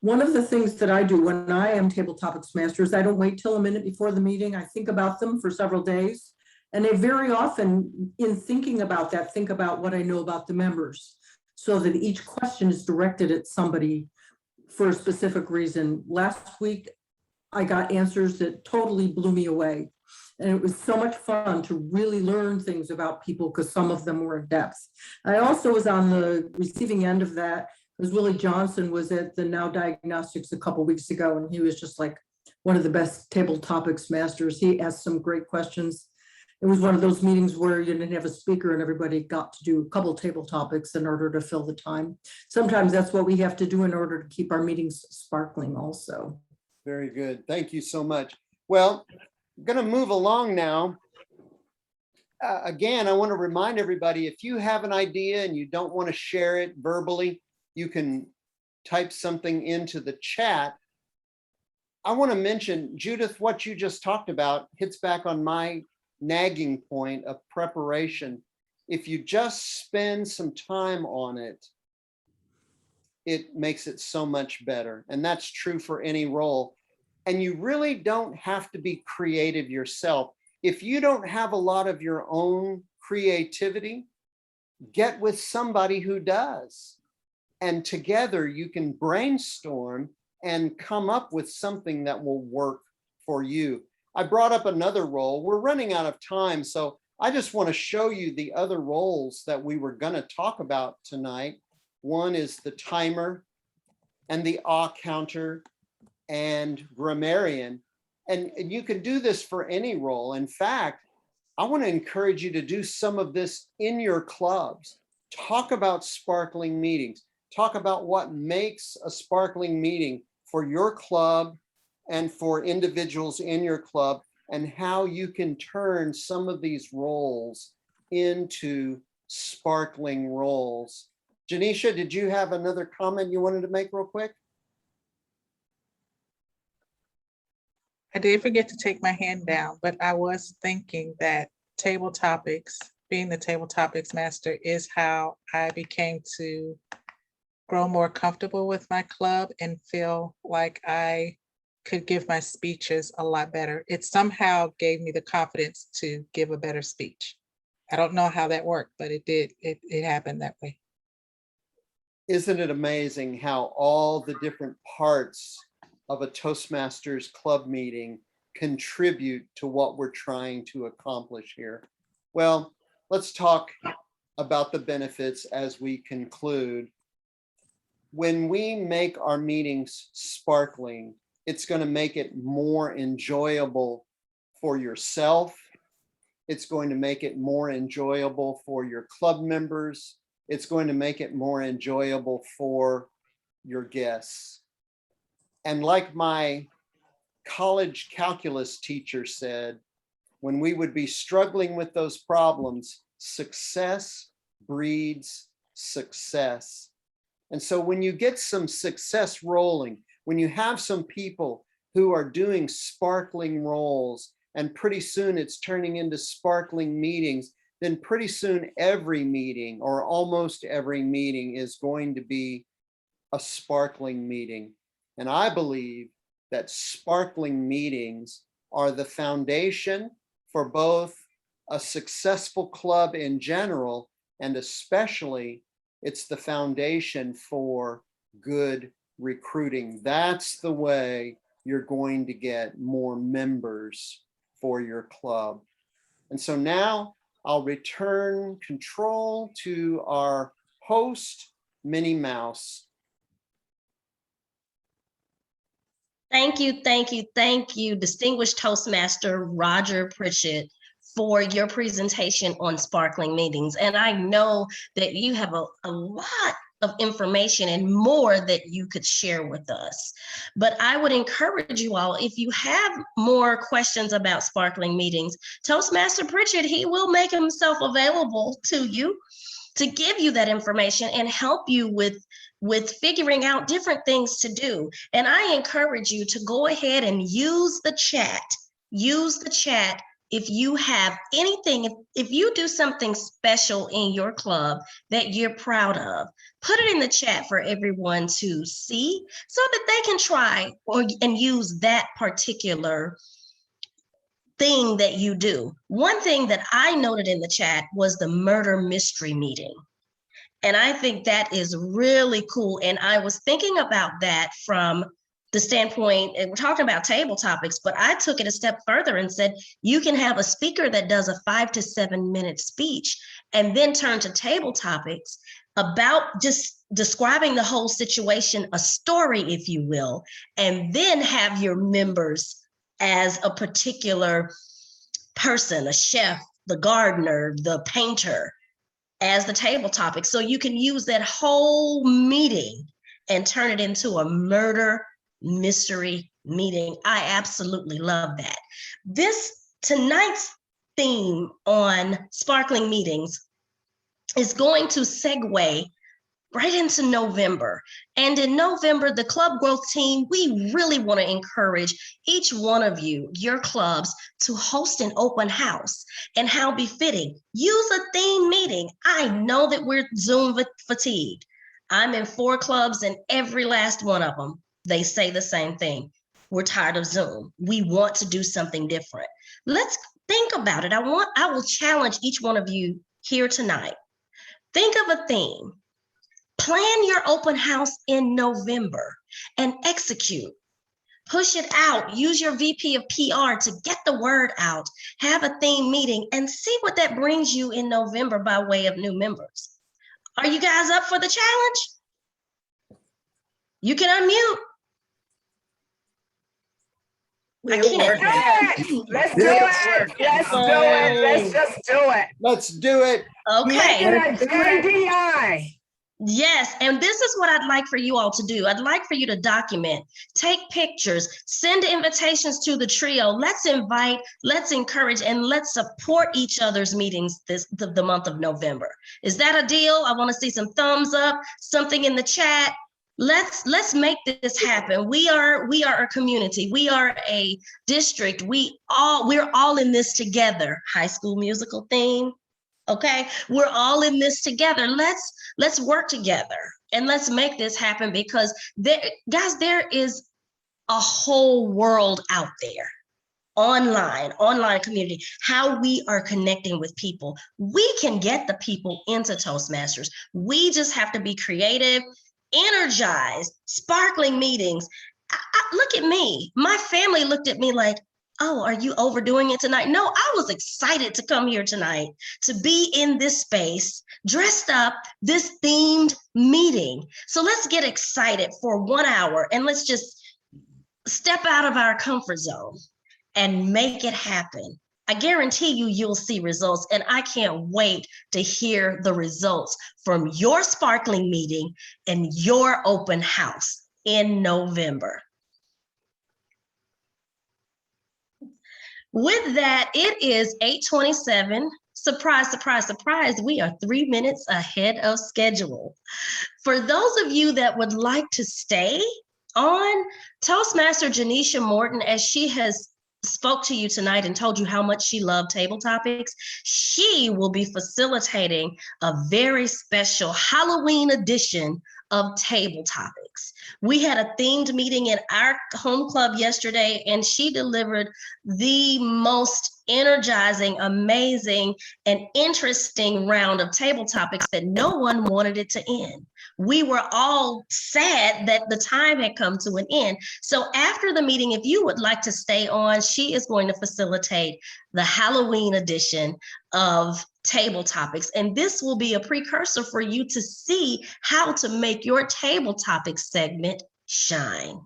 One of the things that I do when I am table topics master is I don't wait till a minute before the meeting. I think about them for several days. And I very often, in thinking about that, think about what I know about the members, so that each question is directed at somebody for a specific reason. Last week, I got answers that totally blew me away. And it was so much fun to really learn things about people because some of them were in depth. I also was on the receiving end of that, because Willie Johnson was at the Now Diagnostics a couple weeks ago, and he was just like one of the best table topics masters. He asked some great questions. It was one of those meetings where you didn't have a speaker and everybody got to do a couple table topics in order to fill the time. Sometimes that's what we have to do in order to keep our meetings sparkling also. Very good. Thank you so much. Well, I'm going to move along now. Again, I want to remind everybody, if you have an idea and you don't want to share it verbally, you can type something into the chat. I want to mention, Judith, what you just talked about hits back on my nagging point of preparation. If you just spend some time on it, it makes it so much better. And that's true for any role. And you really don't have to be creative yourself. If you don't have a lot of your own creativity, get with somebody who does. And together you can brainstorm and come up with something that will work for you. I brought up another role. We're running out of time, so I just want to show you the other roles that we were going to talk about tonight. One is the timer and the counter and grammarian. And you can do this for any role. In fact, I want to encourage you to do some of this in your clubs. Talk about sparkling meetings. Talk about what makes a sparkling meeting for your club and for individuals in your club. and how you can turn some of these roles into sparkling roles. Janisha, did you have another comment you wanted to make real quick? I did forget to take my hand down, but I was thinking that table topics, being the table topics master, is how I became to grow more comfortable with my club and feel like I could give my speeches a lot better. It somehow gave me the confidence to give a better speech. I don't know how that worked, but it did. It happened that way. Isn't it amazing how all the different parts of a Toastmasters club meeting contribute to what we're trying to accomplish here? Well, let's talk about the benefits as we conclude. When we make our meetings sparkling, it's going to make it more enjoyable for yourself. It's going to make it more enjoyable for your club members. It's going to make it more enjoyable for your guests. And like my college calculus teacher said, when we would be struggling with those problems, success breeds success. And so when you get some success rolling, when you have some people who are doing sparkling roles, and pretty soon it's turning into sparkling meetings, then pretty soon every meeting or almost every meeting is going to be a sparkling meeting. And I believe that sparkling meetings are the foundation for both a successful club in general, and especially it's the foundation for good recruiting. That's the way you're going to get more members for your club. And so now I'll return control to our host, Minnie Mouse. Thank you, thank you, thank you, distinguished Toastmaster Roger Pritchett, for your presentation on sparkling meetings. And I know that you have a lot of information and more that you could share with us. But I would encourage you all, if you have more questions about sparkling meetings, Toastmaster Pritchett, he will make himself available to you to give you that information and help you with figuring out different things to do. And I encourage you to go ahead and use the chat. Use the chat if you have anything, if you do something special in your club that you're proud of, put it in the chat for everyone to see so that they can try and use that particular thing that you do. One thing that I noted in the chat was the murder mystery meeting. And I think that is really cool. And I was thinking about that from the standpoint, and we're talking about table topics, but I took it a step further and said, you can have a speaker that does a 5 to 7 minute speech and then turn to table topics about just describing the whole situation, a story, if you will, and then have your members as a particular person, a chef, the gardener, the painter, as the table topic. So you can use that whole meeting and turn it into a murder mystery meeting. I absolutely love that. Tonight's theme on sparkling meetings is going to segue right into November. And in November, the club growth team, we really want to encourage each one of you, your clubs, to host an open house. And how befitting, use a theme meeting. I know that we're Zoom fatigued. I'm in 4 clubs and every last one of them, they say the same thing. We're tired of Zoom. We want to do something different. Let's think about it. I will challenge each one of you here tonight. Think of a theme. Plan your open house in November and execute. Push it out. Use your VP of PR to get the word out. Have a theme meeting and see what that brings you in November by way of new members. Are you guys up for the challenge? You can unmute. Let's do it. Let's do it. Let's just do it. Let's do it. Okay. Make it a JDI. Yes, and this is what I'd like for you all to do. I'd like for you to document, take pictures, send invitations to the trio. Let's invite, let's encourage, and let's support each other's meetings the month of November. Is that a deal? I want to see some thumbs up, something in the chat. Let's make this happen. We are a community. We are a district. We're all in this together. High School Musical theme. Okay, we're all in this together. Let's work together and let's make this happen, because guys, there is a whole world out there, online community, how we are connecting with people. We can get the people into Toastmasters. We just have to be creative, energized, sparkling meetings. Look at me. My family looked at me like, oh, are you overdoing it tonight? No, I was excited to come here tonight, to be in this space, dressed up, this themed meeting. So let's get excited for 1 hour and let's just step out of our comfort zone and make it happen. I guarantee you'll see results, and I can't wait to hear the results from your sparkling meeting and your open house in November. With that, it is 8:27. Surprise, surprise, surprise. We are 3 minutes ahead of schedule. For those of you that would like to stay on, Toastmaster Janisha Morton, as she has spoke to you tonight and told you how much she loved table topics, she will be facilitating a very special Halloween edition of Table Topics. We had a themed meeting in our home club yesterday, and she delivered the most energizing, amazing, and interesting round of table topics that no one wanted it to end. We were all sad that the time had come to an end. So after the meeting, if you would like to stay on, she is going to facilitate the Halloween edition of Table Topics. And this will be a precursor for you to see how to make your Table Topics segment shine.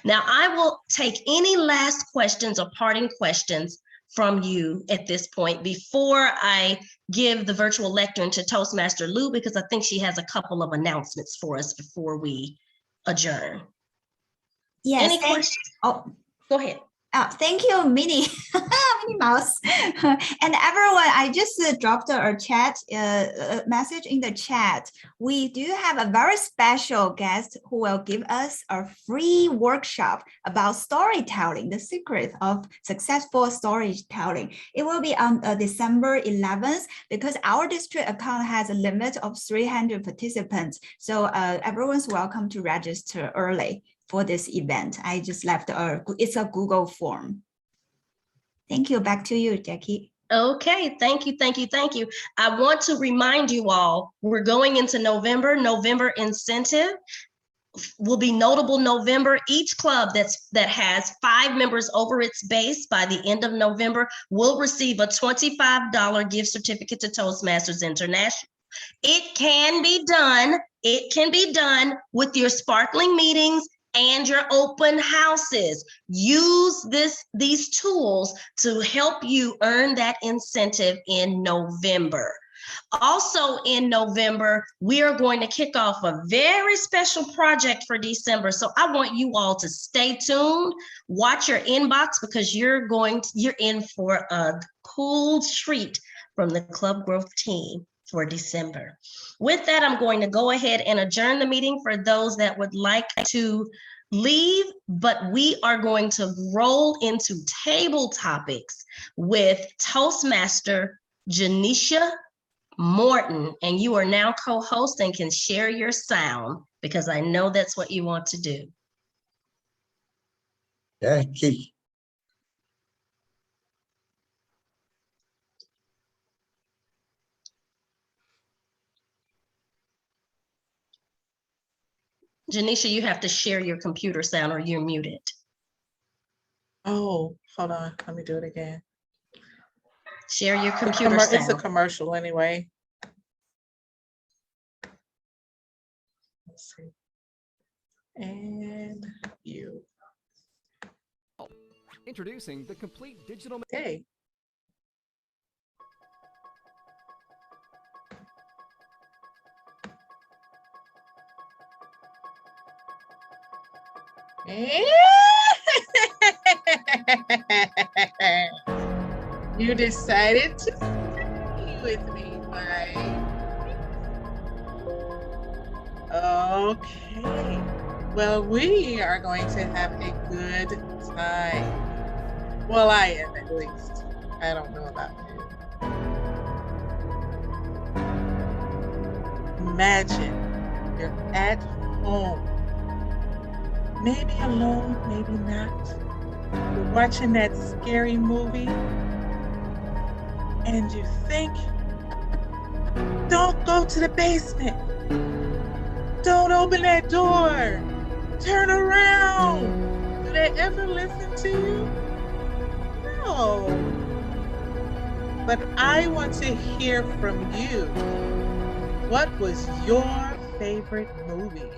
Now, I will take any last questions or parting questions from you at this point before I give the virtual lectern to Toastmaster Lou, because I think she has a couple of announcements for us before we adjourn. Yes. Any questions? Oh, go ahead. Thank you, Minnie, Minnie Mouse, and everyone. I just dropped a chat message in the chat. We do have a very special guest who will give us a free workshop about storytelling, the secret of successful storytelling. It will be on December 11th, because our district account has a limit of 300 participants. So everyone's welcome to register early for this event. I just left it's a Google form. Thank you. Back to you, Jackie. Okay, thank you, thank you, thank you. I want to remind you all, we're going into November. November incentive will be Notable November. Each club that has 5 members over its base by the end of November will receive a $25 gift certificate to Toastmasters International. It can be done. It can be done with your sparkling meetings and your open houses. Use these tools to help you earn that incentive in November. Also in November, we are going to kick off a very special project for December. So I want you all to stay tuned, watch your inbox, because you're in for a cool treat from the Club Growth team for December. With that, I'm going to go ahead and adjourn the meeting for those that would like to leave, but we are going to roll into Table Topics with Toastmaster Janisha Morton, and you are now co-host and can share your sound, because I know that's what you want to do. Jackie. Janisha, you have to share your computer sound or you're muted. Oh, hold on. Let me do it again. Share your computer It's a sound. commercial anyway. Let's see. And you. Introducing the complete digital. Hey. You decided to stay with me, right? Okay. Well, we are going to have a good time. Well, I am at least. I don't know about you. Imagine you're at home. Maybe alone, maybe not. You're watching that scary movie and you think, don't go to the basement. Don't open that door. Turn around. Do they ever listen to you? No. But I want to hear from you. What was your favorite movie?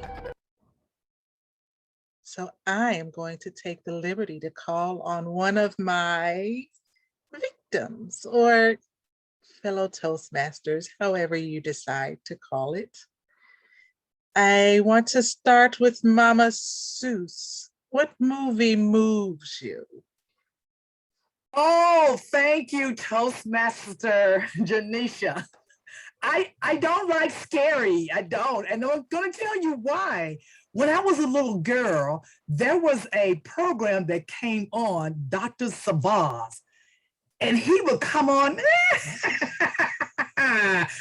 So I am going to take the liberty to call on one of my victims or fellow Toastmasters, however you decide to call it. I want to start with Mama Seuss. What movie moves you? Oh, thank you, Toastmaster Janisha. I don't like scary. I don't. And I'm going to tell you why. When I was a little girl, there was a program that came on, Dr. Savaz, and he would come on.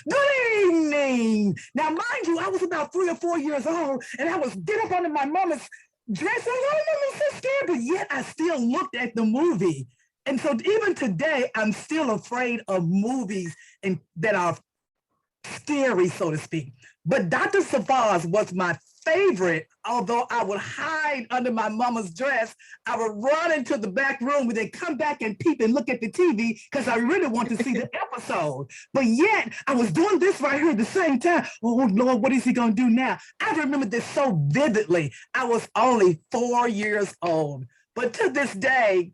Good evening. Now, mind you, I was about 3 or 4 years old, and I was get up under my mama's dress. And I was so scared, but yet I still looked at the movie. And so even today, I'm still afraid of movies that are scary, so to speak. But Dr. Savaz was my favorite, although I would hide under my mama's dress. I would run into the back room and then come back and peep and look at the TV because I really want to see the episode. But yet I was doing this right here at the same time. Oh Lord, what is he gonna do now? I remember this so vividly. I was only 4 years old. But to this day,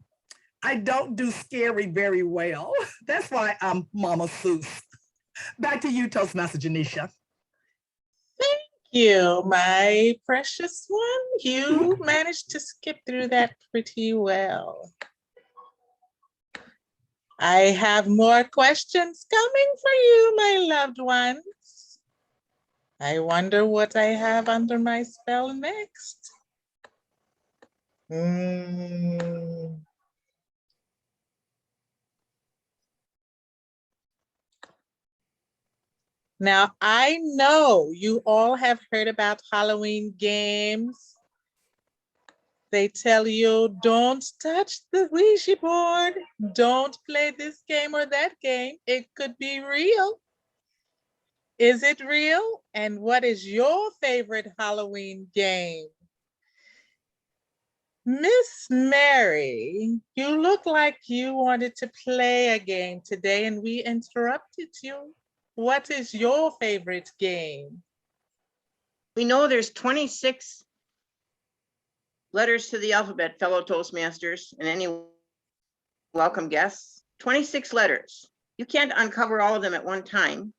I don't do scary very well. That's why I'm Mama Seuss. Back to you, Toastmaster Janisha. Thank you, my precious one. You managed to skip through that pretty well. I have more questions coming for you, my loved ones. I wonder what I have under my spell next. Now, I know you all have heard about Halloween games. They tell you, don't touch the Ouija board. Don't play this game or that game. It could be real. Is it real? And what is your favorite Halloween game? Miss Mary, you look like you wanted to play a game today and we interrupted you. What is your favorite game? We know there's 26 letters to the alphabet, fellow Toastmasters, and any welcome guests. 26 letters. You can't uncover all of them at one time.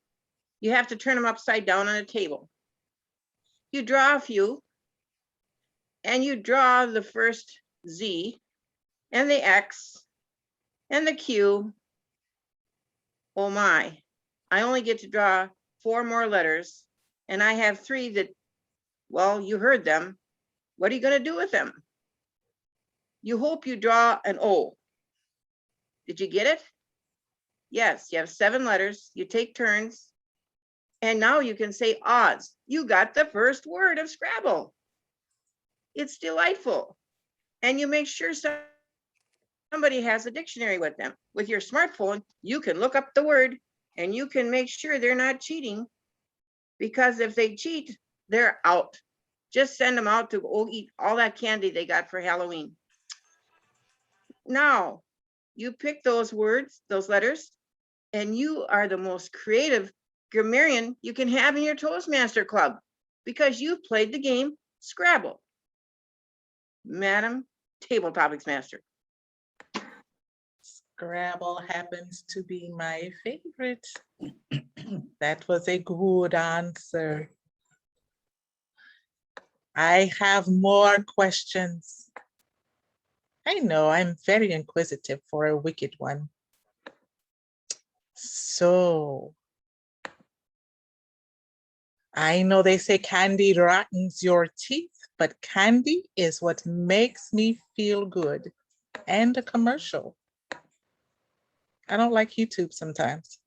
You have to turn them upside down on a table. You draw a few, and you draw the first Z, and the X, and the Q. Oh my. I only get to draw 4 more letters, and I have 3 that, well, you heard them. What are you going to do with them? You hope you draw an O. Did you get it? Yes, you have 7 letters. You take turns, and now you can say odds. You got the first word of Scrabble. It's delightful. And you make sure somebody has a dictionary with them. With your smartphone, you can look up the word, and you can make sure they're not cheating, because if they cheat, they're out. Just send them out to go eat all that candy they got for Halloween. Now, you pick those words, those letters, and you are the most creative grammarian you can have in your Toastmaster Club, because you've played the game Scrabble. Madam Table Topics Master. Scrabble happens to be my favorite. That was a good answer. I have more questions. I know I'm very inquisitive for a wicked one. So, I know they say candy rottens your teeth, but candy is what makes me feel good. And a commercial. I don't like YouTube sometimes.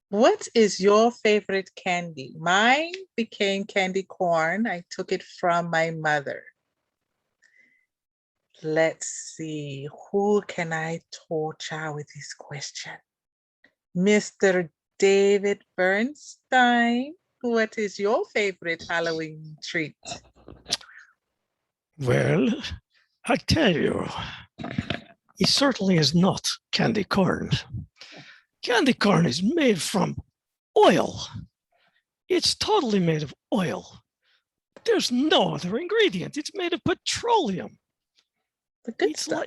What is your favorite candy? Mine became candy corn. I took it from my mother. Let's see, who can I torture with this question? Mr. David Bernstein, what is your favorite Halloween treat? Well, I tell you, it certainly is not candy corn. Candy corn is made from oil. It's totally made of oil. There's no other ingredient. It's made of petroleum. The good stuff.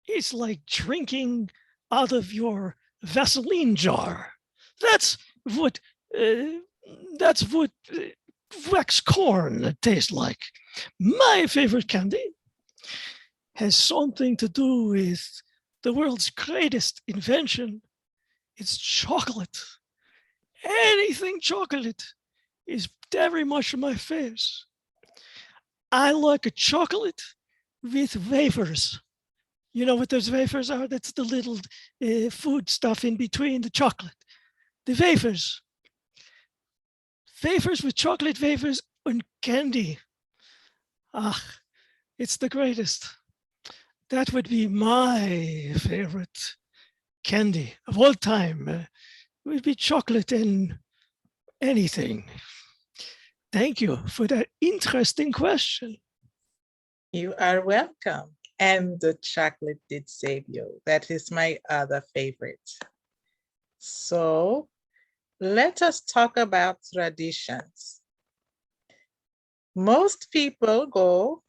It's like drinking out of your Vaseline jar. That's what wax corn tastes like. My favorite candy has something to do with the world's greatest invention. It's chocolate. Anything chocolate is very much my face. I like a chocolate with wafers. You know what those wafers are? That's the little food stuff in between the chocolate. The wafers. Wafers with chocolate wafers and candy. Ah, it's the greatest. That would be my favorite candy of all time. It would be chocolate and anything. Thank you for that interesting question. You are welcome. And the chocolate did save you. That is my other favorite. So let us talk about traditions. Most people go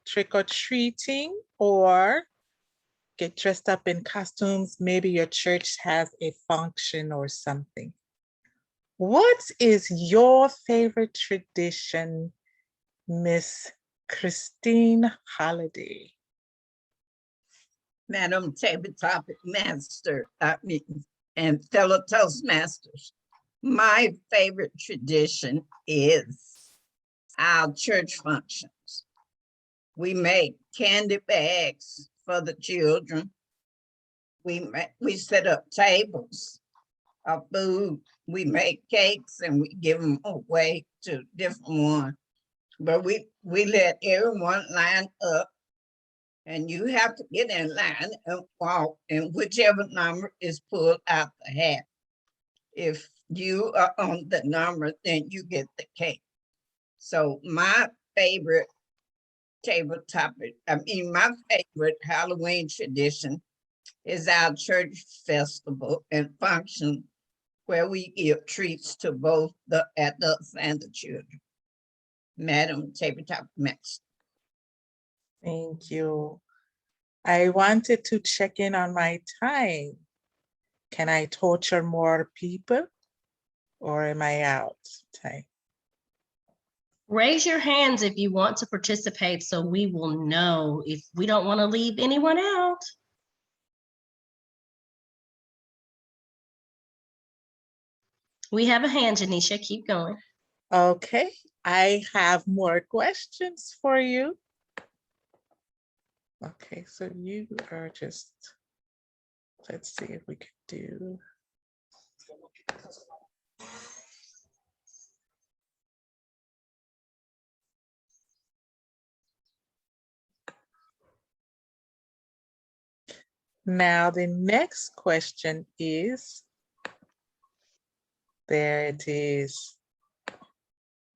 trick-or-treating or get dressed up in costumes. Maybe your church has a function or something. What is your favorite tradition, Miss Christine Holiday? Madam Tabletop Master, and fellow Toastmasters, my favorite tradition is our church functions. We make candy bags for the children. We set up tables of food. We make cakes and we give them away to different ones. But we let everyone line up, and you have to get in line and walk, and whichever number is pulled out the hat. If you are on the number, then you get the cake. So my favorite my favorite Halloween tradition is our church festival and function where we give treats to both the adults and the children. Madam Tabletop Master. Thank you. I wanted to check in on my time. Can I torture more people or am I out time? Raise your hands if you want to participate so we will know if we don't want to leave anyone out. We have a hand, Janisha. Keep going. Okay, I have more questions for you. Okay, so you are just, let's see if we could do. Now, the next question is, there it is.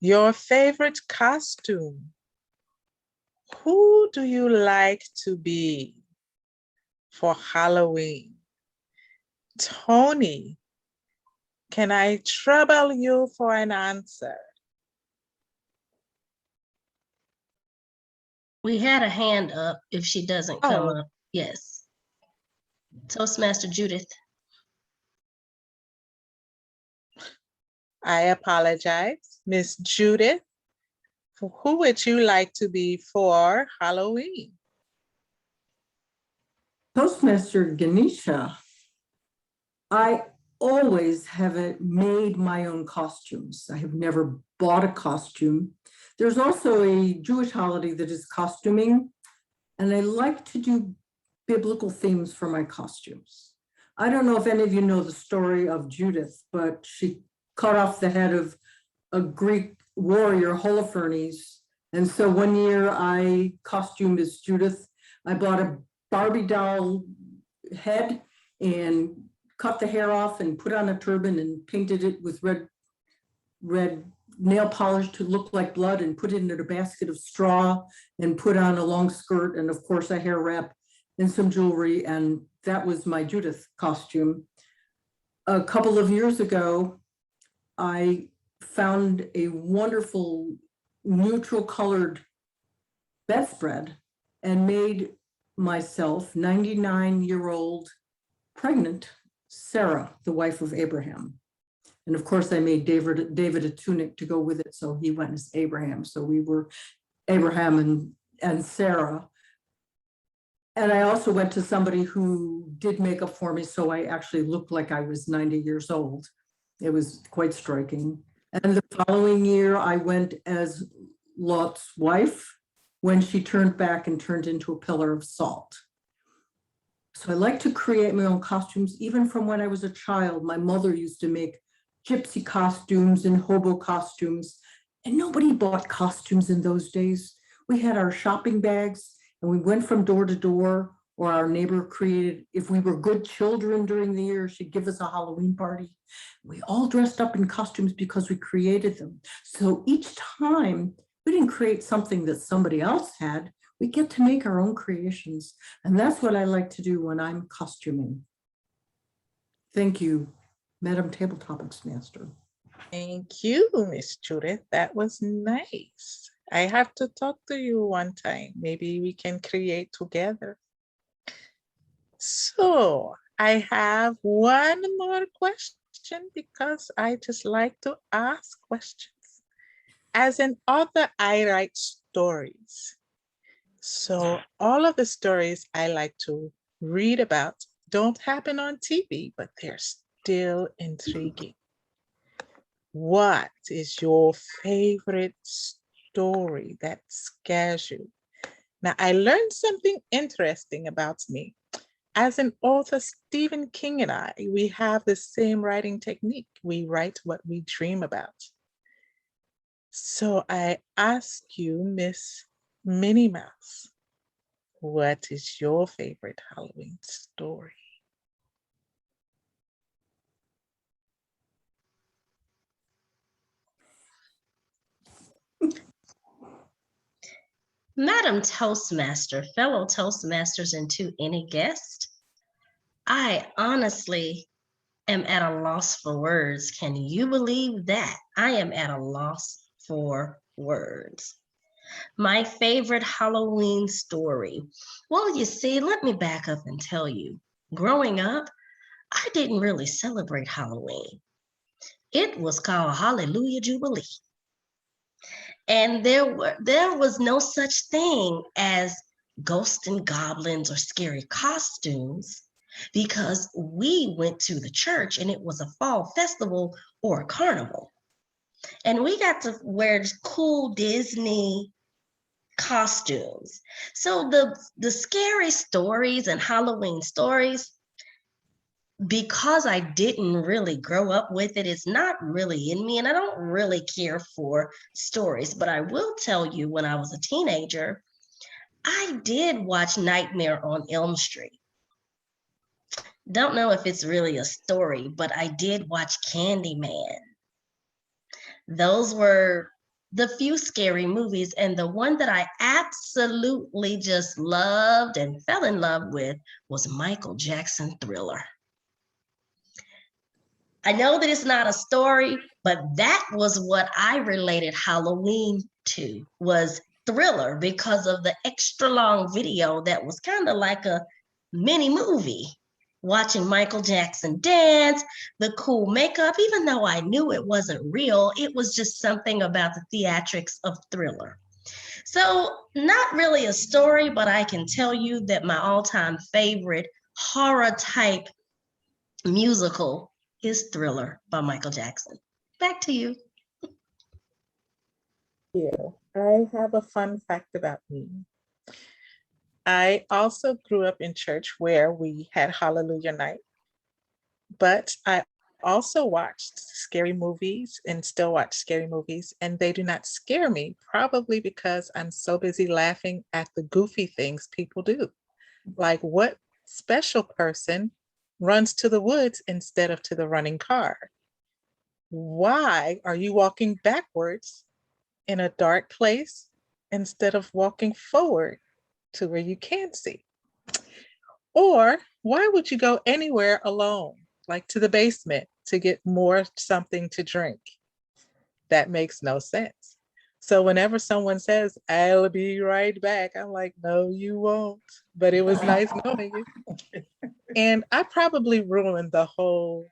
Your favorite costume. Who do you like to be for Halloween? Tony, can I trouble you for an answer? We had a hand up if she doesn't come Oh. up. Yes. Toastmaster Judith. I apologize. Miss Judith, Who would you like to be for Halloween? Toastmaster Ganesha. I always have made my own costumes. I have never bought a costume. There's also a Jewish holiday that is costuming, and I like to do biblical themes for my costumes. I don't know if any of you know the story of Judith, but she cut off the head of a Greek warrior, Holofernes. And so one year I costumed as Judith. I bought a Barbie doll head and cut the hair off and put on a turban and painted it with red nail polish to look like blood and put it in a basket of straw and put on a long skirt and of course a hair wrap and some jewelry. And that was my Judith costume. A couple of years ago, I found a wonderful neutral colored bedspread and made myself 99-year-old pregnant Sarah, the wife of Abraham. And of course I made David a tunic to go with it. So he went as Abraham. So we were Abraham and Sarah. And I also went to somebody who did makeup for me. So I actually looked like I was 90 years old. It was quite striking. And the following year I went as Lot's wife when she turned back and turned into a pillar of salt. So I like to create my own costumes, even from when I was a child. My mother used to make gypsy costumes and hobo costumes, and nobody bought costumes in those days. We had our shopping bags and we went from door to door, or our neighbor created, if we were good children during the year, she'd give us a Halloween party. We all dressed up in costumes because we created them. So each time we didn't create something that somebody else had, we get to make our own creations. And that's what I like to do when I'm costuming. Thank you, Madam Table Topics Master. Thank you, Miss Judith. That was nice. I have to talk to you one time. Maybe we can create together. So I have one more question because I just like to ask questions. As an author, I write stories. So all of the stories I like to read about don't happen on TV, but they're still intriguing. What is your favorite story that scares you? Now, I learned something interesting about me. As an author, Stephen King and I, we have the same writing technique. We write what we dream about. So I ask you, Miss Minnie Mouse, what is your favorite Halloween story? Madam Toastmaster, fellow Toastmasters, and to any guest, I honestly am at a loss for words. Can you believe that? I am at a loss for words. My favorite Halloween story. Well, you see, let me back up and tell you. Growing up, I didn't really celebrate Halloween. It was called Hallelujah Jubilee. And there was no such thing as ghosts and goblins or scary costumes because we went to the church and it was a fall festival or a carnival. And we got to wear cool Disney costumes. So the scary stories and Halloween stories, because I didn't really grow up with it, it's not really in me, and I don't really care for stories. But I will tell you, when I was a teenager, I did watch Nightmare on Elm Street. Don't know if it's really a story, but I did watch Candyman. Those were the few scary movies, and the one that I absolutely just loved and fell in love with was Michael Jackson Thriller. I know that it's not a story, but that was what I related Halloween to, was Thriller, because of the extra long video that was kind of like a mini movie watching Michael Jackson dance, the cool makeup, even though I knew it wasn't real, it was just something about the theatrics of Thriller. So not really a story, but I can tell you that my all-time favorite horror type musical is Thriller by Michael Jackson. Back to you. Yeah, I have a fun fact about me. I also grew up in church where we had Hallelujah Night, but I also watched scary movies and still watch scary movies, and they do not scare me, probably because I'm so busy laughing at the goofy things people do. Like, what special person runs to the woods instead of to the running car? Why are you walking backwards in a dark place instead of walking forward to where you can see? Or why would you go anywhere alone, like to the basement, to get more something to drink? That makes no sense. So whenever someone says, I'll be right back, I'm like, no, you won't. But it was nice knowing you. And I probably ruined the whole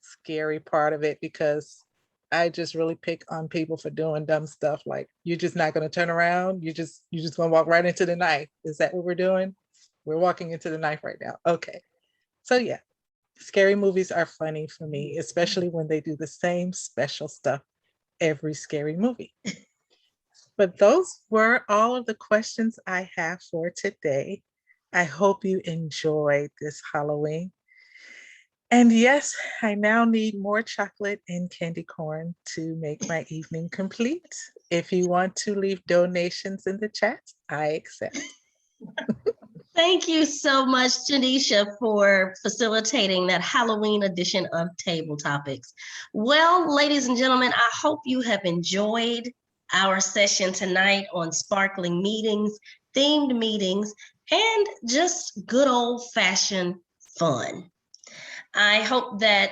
scary part of it because I just really pick on people for doing dumb stuff. Like, you're just not going to turn around. You just going to walk right into the knife. Is that what we're doing? We're walking into the knife right now. Okay. So yeah, scary movies are funny for me, especially when they do the same special stuff every scary movie. But those were all of the questions I have for today. I hope you enjoyed this Halloween. And yes, I now need more chocolate and candy corn to make my evening complete. If you want to leave donations in the chat, I accept. Thank you so much, Janisha, for facilitating that Halloween edition of Table Topics. Well, ladies and gentlemen, I hope you have enjoyed our session tonight on sparkling meetings, themed meetings, and just good old-fashioned fun. I hope that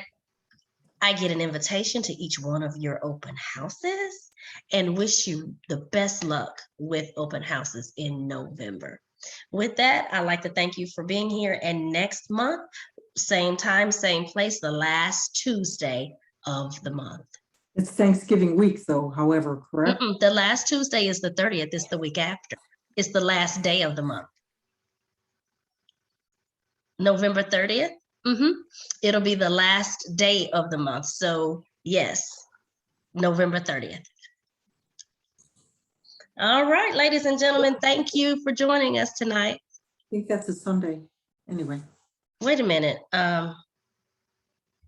I get an invitation to each one of your open houses and wish you the best luck with open houses in November. With that, I'd like to thank you for being here. And next month, same time, same place, the last Tuesday of the month. It's Thanksgiving week though, however, correct? The last Tuesday is the 30th. It's the week after. It's the last day of the month. November 30th. It'll be the last day of the month. So yes, November 30th. All right, ladies and gentlemen, thank you for joining us tonight. I think that's a Sunday, anyway. Wait a minute.